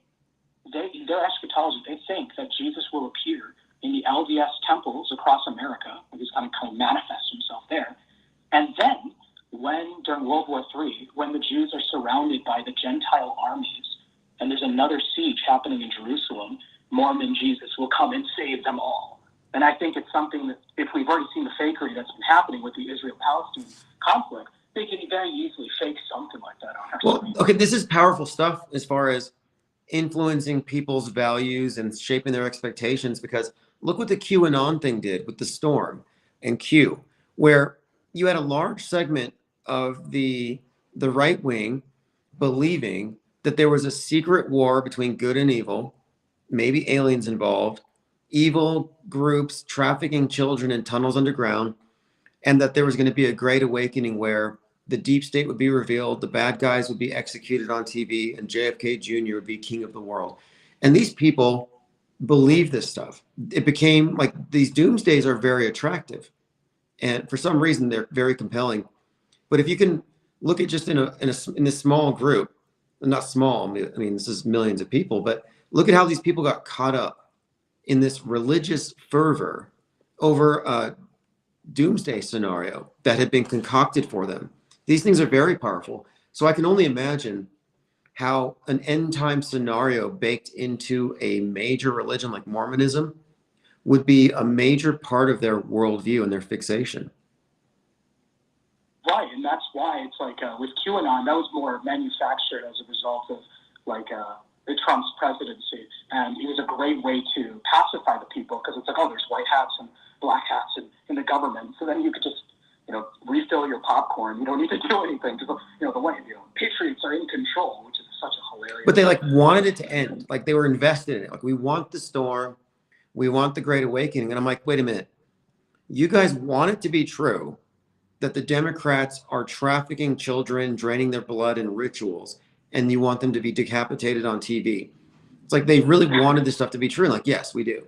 S3: their eschatology, they think that Jesus will appear in the LDS temples across America, and he's going to kind of manifest himself there. And then, during World War III, when the Jews are surrounded by the Gentile armies, and there's another siege happening in Jerusalem, Mormon Jesus will come and save them all. And I think it's something that, if we've already seen the fakery that's been happening with the Israel-Palestine conflict, they can very easily fake something like that on our screen.
S1: Okay, this is powerful stuff as far as influencing people's values and shaping their expectations, because look what the QAnon thing did with the storm and Q, where you had a large segment of the right wing believing that there was a secret war between good and evil, maybe aliens involved, evil groups trafficking children in tunnels underground, and that there was going to be a great awakening where the deep state would be revealed, the bad guys would be executed on TV, and JFK Jr. would be king of the world. And these people believe this stuff. It became like these doomsdays are very attractive, and for some reason they're very compelling. But if you can look at just in a small group, not small, I mean this is millions of people, but look at how these people got caught up in this religious fervor over a doomsday scenario that had been concocted for them. These things are very powerful. So I can only imagine how an end time scenario baked into a major religion like Mormonism would be a major part of their worldview and their fixation.
S3: Right, and that's why it's like with QAnon, that was more manufactured as a result of like Trump's presidency, and it was a great way to pacify the people because it's like, oh, there's white hats and black hats in the government, so then you could just refill your popcorn. You don't need to do anything because the white patriots are in control, which is such a hilarious.
S1: But they like wanted it to end, like they were invested in it. Like we want the storm, we want the Great Awakening, and I'm like, wait a minute, you guys want it to be true that the Democrats are trafficking children, draining their blood in rituals, and you want them to be decapitated on TV. It's like they really wanted this stuff to be true. Like, yes, we do.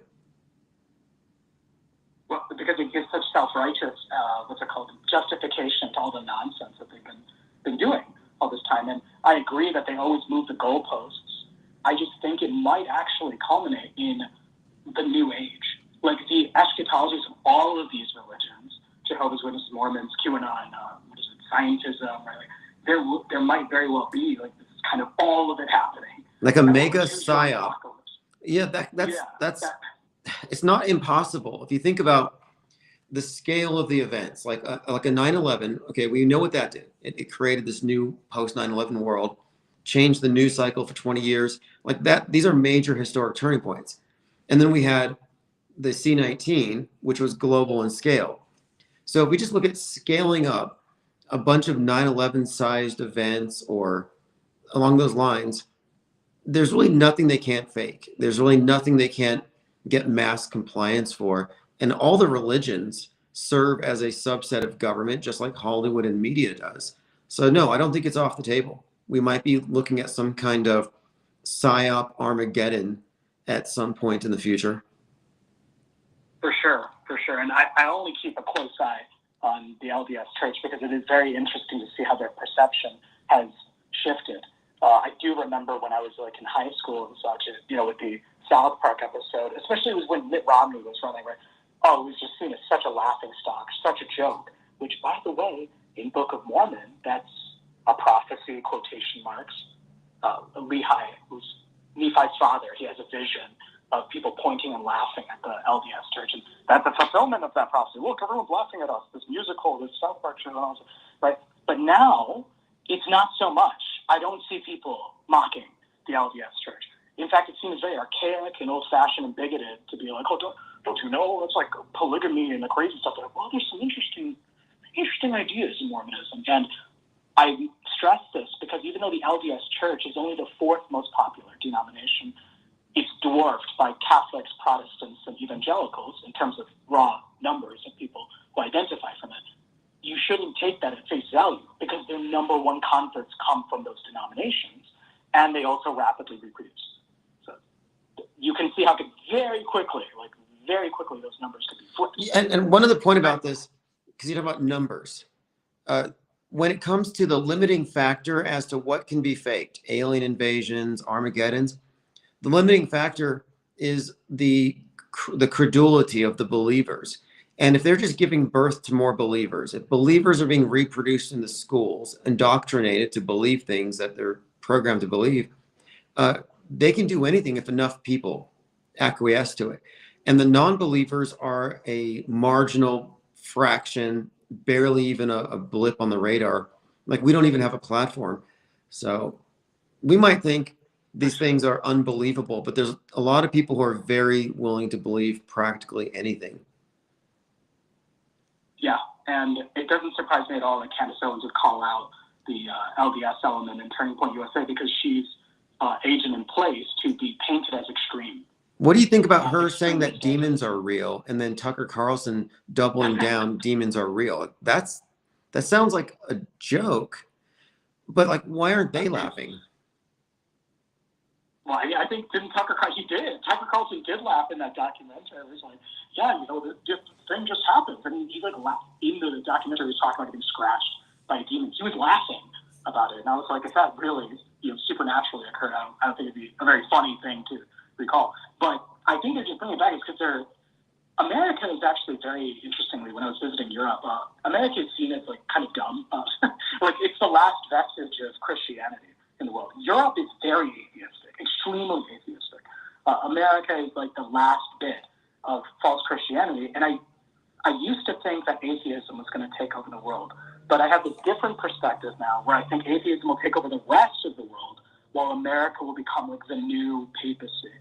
S3: Well, because it gives such self-righteous, what's it called, justification to all the nonsense that they've been doing all this time. And I agree that they always move the goalposts. I just think it might actually culminate in the new age. Like the eschatologies of all of these religions, Jehovah's Witnesses, Mormons, QAnon, scientism, right? Like, there might very well be like this is kind of all of it happening.
S1: Like a mega psyop. Yeah, that's it's not impossible. If you think about the scale of the events, like a 9/11, okay, we know what that did. It created this new post 9/11 world, changed the news cycle for 20 years. Like that, these are major historic turning points. And then we had the C-19, which was global in scale. So if we just look at scaling up a bunch of 9/11 sized events or along those lines, there's really nothing they can't fake. There's really nothing they can't get mass compliance for. And all the religions serve as a subset of government, just like Hollywood and media does. So no, I don't think it's off the table. We might be looking at some kind of psyop Armageddon at some point in the future.
S3: For sure. And I only keep a close eye on the LDS Church because it is very interesting to see how their perception has shifted. I do remember when I was like in high school and such, with the South Park episode, especially it was when Mitt Romney was running, right? Oh, it was just seen as such a laughing stock, such a joke, which, by the way, in Book of Mormon, that's a prophecy, quotation marks. Lehi, who's Nephi's father, he has a vision of people pointing and laughing at the LDS Church, and that's the fulfillment of that prophecy. Look, everyone's laughing at us, this musical, this South Park show, right? But now, it's not so much. I don't see people mocking the LDS Church. In fact, it seems very archaic and old-fashioned and bigoted to be like, oh, don't you know? It's like polygamy and the crazy stuff. They're like, well, there's some interesting ideas in Mormonism. And I stress this because even though the LDS Church is only the fourth most popular denomination, it's dwarfed by Catholics, Protestants, and evangelicals in terms of raw numbers of people who identify from it. You shouldn't take that at face value because their number one converts come from those denominations, and they also rapidly reproduce. So you can see how very quickly, those numbers could be flipped.
S1: And one other point about this, because you talk about numbers, when it comes to the limiting factor as to what can be faked, alien invasions, Armageddons, the limiting factor is the credulity of the believers. And if they're just giving birth to more believers, if believers are being reproduced in the schools, indoctrinated to believe things that they're programmed to believe, they can do anything if enough people acquiesce to it. And the non-believers are a marginal fraction, barely even a blip on the radar. Like we don't even have a platform. So we might think these things are unbelievable, but there's a lot of people who are very willing to believe practically anything.
S3: Yeah, and it doesn't surprise me at all that Candace Owens would call out the LDS element in Turning Point USA because she's agent in place to be painted as extreme.
S1: What do you think about her saying that demons are real and then Tucker Carlson doubling down demons are real? That's That sounds like a joke, but like, why aren't they laughing?
S3: Well, I think didn't Tucker Carlson, he did. Tucker Carlson did laugh in that documentary. It was like, yeah, this thing just happened. I mean, he like laughed in the documentary. He was talking about getting scratched by demons. He was laughing about it. And I was like, if that really, supernaturally occurred, I don't think it'd be a very funny thing to recall. But I think they're just bringing it back is because America is actually very interestingly, when I was visiting Europe, America is seen as like kind of dumb. Like it's the last vestige of Christianity in the world. Europe is very atheistic, extremely atheistic. America is like the last bit of false Christianity. And I used to think that atheism was going to take over the world. But I have a different perspective now where I think atheism will take over the rest of the world while America will become like the new papacy.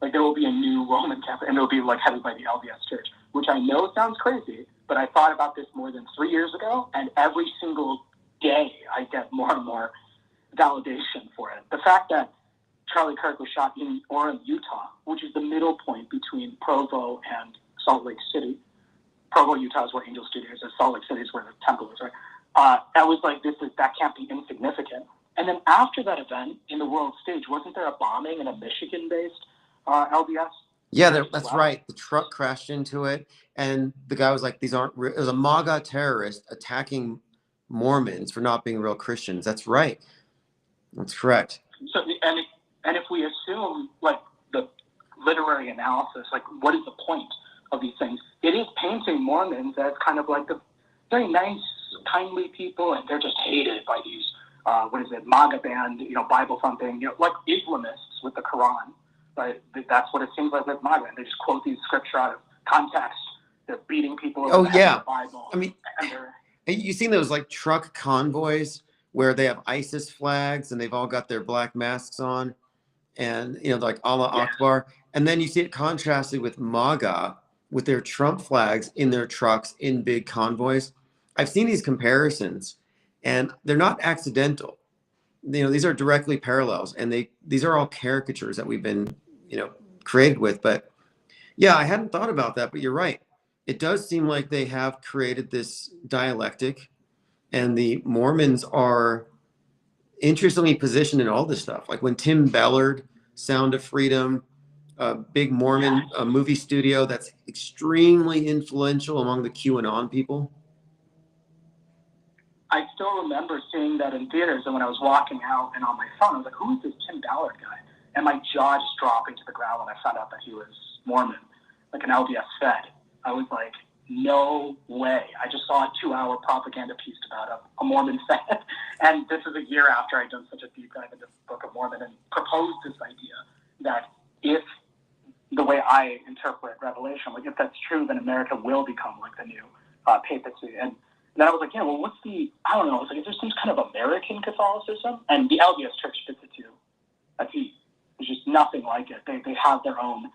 S3: Like there will be a new Roman Catholic, and it will be like headed by the LDS Church, which I know sounds crazy, but I thought about this more than 3 years ago, and every single day I get more and more validation for it. The fact that Charlie Kirk was shot in Orem, Utah, which is the middle point between Provo and Salt Lake City. Provo, Utah is where Angel Studios is. Salt Lake City is where the temple is, right? I was like, that can't be insignificant. And then after that event in the world stage, wasn't there a bombing in a Michigan-based LDS?
S1: Yeah, that's right. The truck crashed into it, and the guy was like, "These aren't real." It was a MAGA terrorist attacking Mormons for not being real Christians. That's right. That's correct.
S3: So, and if we assume like the literary analysis, like what is the point of these things? It is painting Mormons as kind of like the very nice, kindly people, and they're just hated by these MAGA band, Bible thumping, like Islamists with the Quran. But that's what it seems like with MAGA. They just quote these scripture out of context. They're beating people over the head with the Bible.
S1: I mean, you seen those like truck convoys where they have ISIS flags and they've all got their black masks on, and like Allah Akbar, and then you see it contrasted with MAGA with their Trump flags in their trucks in big convoys. I've seen these comparisons, and they're not accidental. These are directly parallels, and these are all caricatures that we've been created with. But yeah, I hadn't thought about that, but you're right. It does seem like they have created this dialectic, and the Mormons are interestingly positioned in all this stuff. Like when Tim Ballard, Sound of Freedom, a big Mormon movie studio that's extremely influential among the QAnon people.
S3: I still remember seeing that in theaters, and when I was walking out and on my phone, I was like, who is this Tim Ballard guy? And my jaw just dropping to the ground when I found out that he was Mormon, like an LDS Fed. I was like, no way. I just saw a 2-hour propaganda piece about a Mormon Fed. And this is a year after I'd done such a deep dive into the Book of Mormon and proposed this idea that if the way I interpret Revelation, like if that's true, then America will become like the new papacy. And then I was like, well, what's I don't know. I was like, is there some kind of American Catholicism? And the LDS Church fits it too. There's just nothing like it. They have their own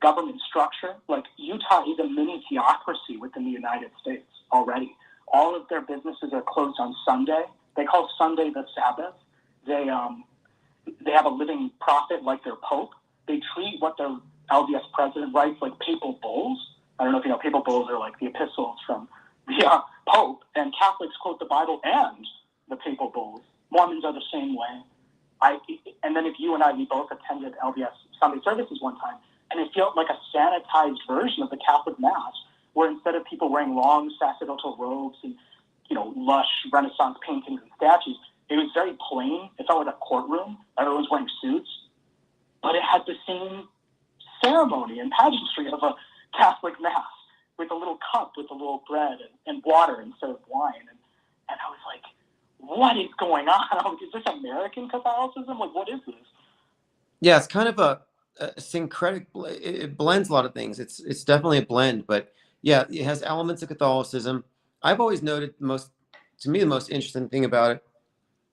S3: government structure. Like Utah is a mini theocracy within the United States already. All of their businesses are closed on Sunday. They call Sunday the Sabbath. They have a living prophet like their pope. They treat what their LDS president writes like papal bulls. I don't know if you know, papal bulls are like the epistles from the Pope, and Catholics quote the Bible and the papal bulls. Mormons are the same way. And then if you and we both attended LDS Sunday services one time, and it felt like a sanitized version of the Catholic Mass, where instead of people wearing long sacerdotal robes and lush Renaissance paintings and statues, it was very plain. It felt like a courtroom. Everyone's wearing suits, but it had the same ceremony and pageantry of a Catholic Mass, with a little cup with a little bread and water instead of wine. And I was like, what is going on? I was like, is this American Catholicism? Like, what is this?
S1: Yeah, it's kind of a syncretic. It blends a lot of things. It's definitely a blend, but yeah, it has elements of Catholicism. I've always noted to me, the most interesting thing about it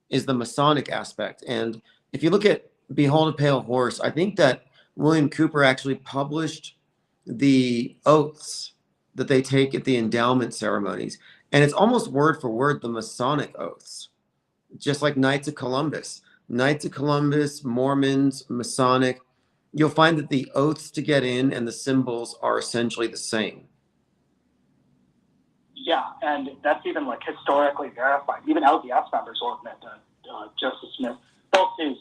S1: is the Masonic aspect. And if you look at Behold a Pale Horse, I think that William Cooper actually published the oaths that they take at the endowment ceremonies. And it's almost word for word the Masonic oaths, just like Knights of Columbus. Knights of Columbus, Mormons, Masonic, you'll find that the oaths to get in and the symbols are essentially the same.
S3: Yeah, and that's even like historically verified. Even LDS members will admit that Joseph Smith, both his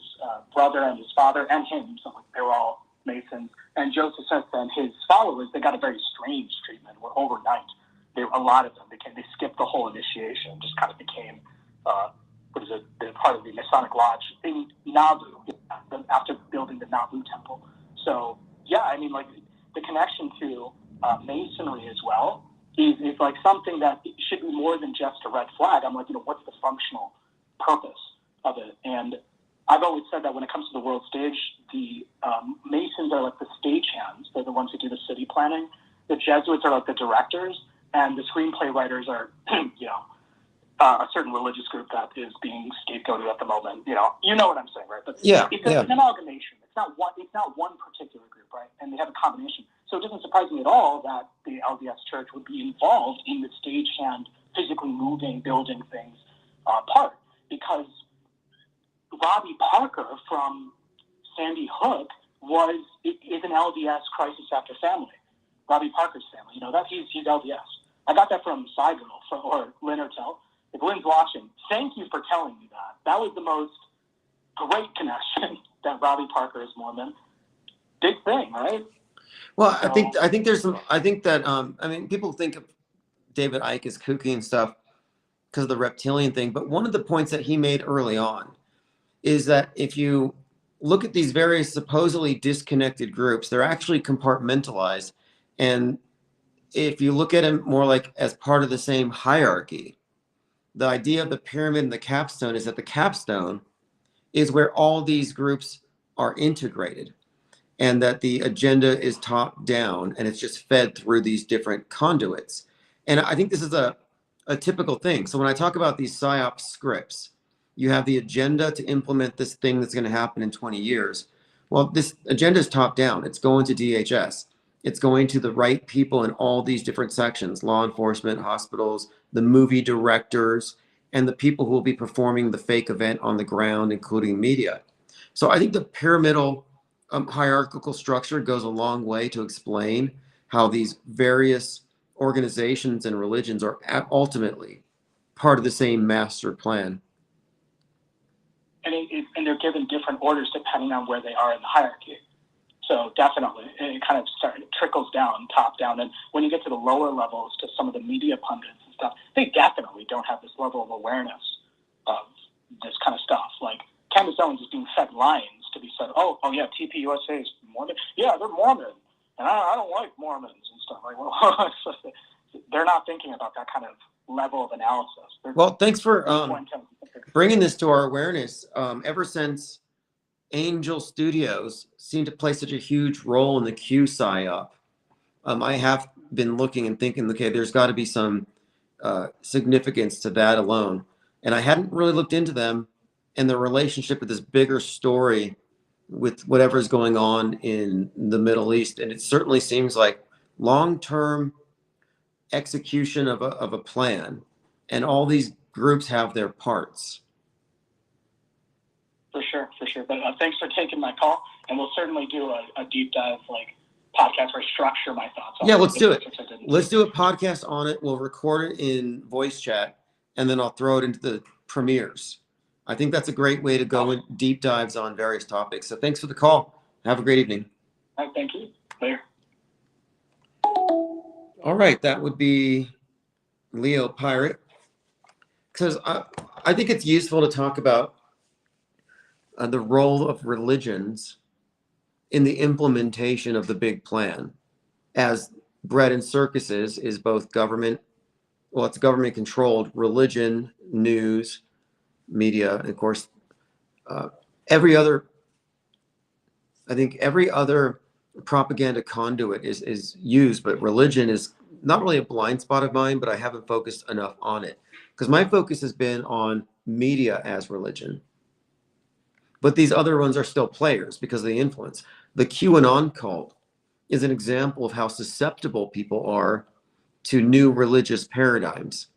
S3: brother and his father and him, so like they were all Masons. And Joseph Smith and his followers, they got a very strange treatment where overnight, a lot of them they skipped the whole initiation and just kind of became, they're part of the Masonic Lodge in Nauvoo after building the Nauvoo Temple. So, yeah, I mean, like the connection to Masonry as well is like something that should be more than just a red flag. I'm like, what's the functional purpose of it? And I've always said that when it comes to the world stage, the Masons are like the stagehands. They're the ones who do the city planning. The Jesuits are like the directors, and the screenplay writers are, a certain religious group that is being scapegoated at the moment. You know what I'm saying, right? But it's an amalgamation. It's not one particular group, right? And they have a combination. So it doesn't surprise me at all that the LDS Church would be involved in the stagehand, physically moving, building things part, because Robbie Parker from Sandy Hook is an LDS crisis after family. Robbie Parker's family, that he's LDS. I got that from Cygirl or Lynn Ertel. If Lynn's watching, thank you for telling me that. That was the most great connection that Robbie Parker is Mormon. Big thing, right?
S1: Well, so, I think there's some. I think that people think of David Icke as kooky and stuff because of the reptilian thing. But one of the points that he made early on is that if you look at these various supposedly disconnected groups, they're actually compartmentalized. And if you look at them more like as part of the same hierarchy, the idea of the pyramid and the capstone is that the capstone is where all these groups are integrated, and that the agenda is top down and it's just fed through these different conduits. And I think this is a typical thing. So when I talk about these PSYOP scripts, you have the agenda to implement this thing that's going to happen in 20 years. Well, this agenda is top down. It's going to DHS. It's going to the right people in all these different sections: law enforcement, hospitals, the movie directors, and the people who will be performing the fake event on the ground, including media. So I think the pyramidal hierarchical structure goes a long way to explain how these various organizations and religions are ultimately part of the same master plan.
S3: And they're given different orders depending on where they are in the hierarchy. So definitely, it kind of trickles down, top down. And when you get to the lower levels, to some of the media pundits and stuff, they definitely don't have this level of awareness of this kind of stuff. Like Candace Owens is being fed lines to be said, oh yeah, TPUSA is Mormon. Yeah, they're Mormon, and I don't like Mormons and stuff. Like, well, they're not thinking about that kind of level of analysis.
S1: Well, thanks for bringing this to our awareness. Ever since Angel Studios seemed to play such a huge role in the Q PSYOP, I have been looking and thinking, okay, there's got to be some significance to that alone. And I hadn't really looked into them and the relationship with this bigger story with whatever's going on in the Middle East. And it certainly seems like long-term execution of a plan, and all these groups have their parts.
S3: For sure. But thanks for taking my call, and we'll certainly do a deep dive podcast where I structure my thoughts on
S1: let's do it. Let's do a podcast on it. We'll record it in voice chat, and then I'll throw it into the premieres. I think that's a great way to go in deep dives on various topics. So thanks for the call. Have a great evening.
S3: All right, thank you. Later.
S1: All right, that would be Leo Pirate. Because I think it's useful to talk about the role of religions in the implementation of the big plan. As bread and circuses is both government, well, it's government controlled, religion, news, media, and of course, every other propaganda conduit is used, but religion is not really a blind spot of mine, but I haven't focused enough on it because my focus has been on media as religion. But these other ones are still players because of the influence. The QAnon cult is an example of how susceptible people are to new religious paradigms,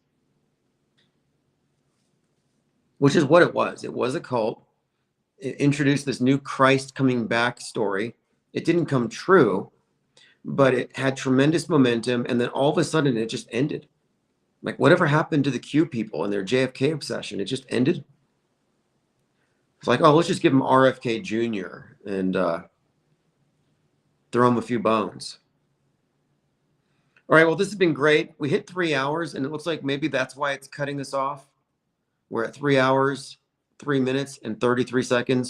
S1: which is what it was. It was a cult. It introduced this new Christ coming back story. It didn't come true, but it had tremendous momentum. And then all of a sudden it just ended. Like, whatever happened to the Q people and their JFK obsession? It just ended. It's like, oh, let's just give him RFK Jr. and throw him a few bones. All right, well, this has been great. We hit 3 hours, and it looks like maybe that's why it's cutting us off. We're at 3 hours, 3 minutes, and 33 seconds.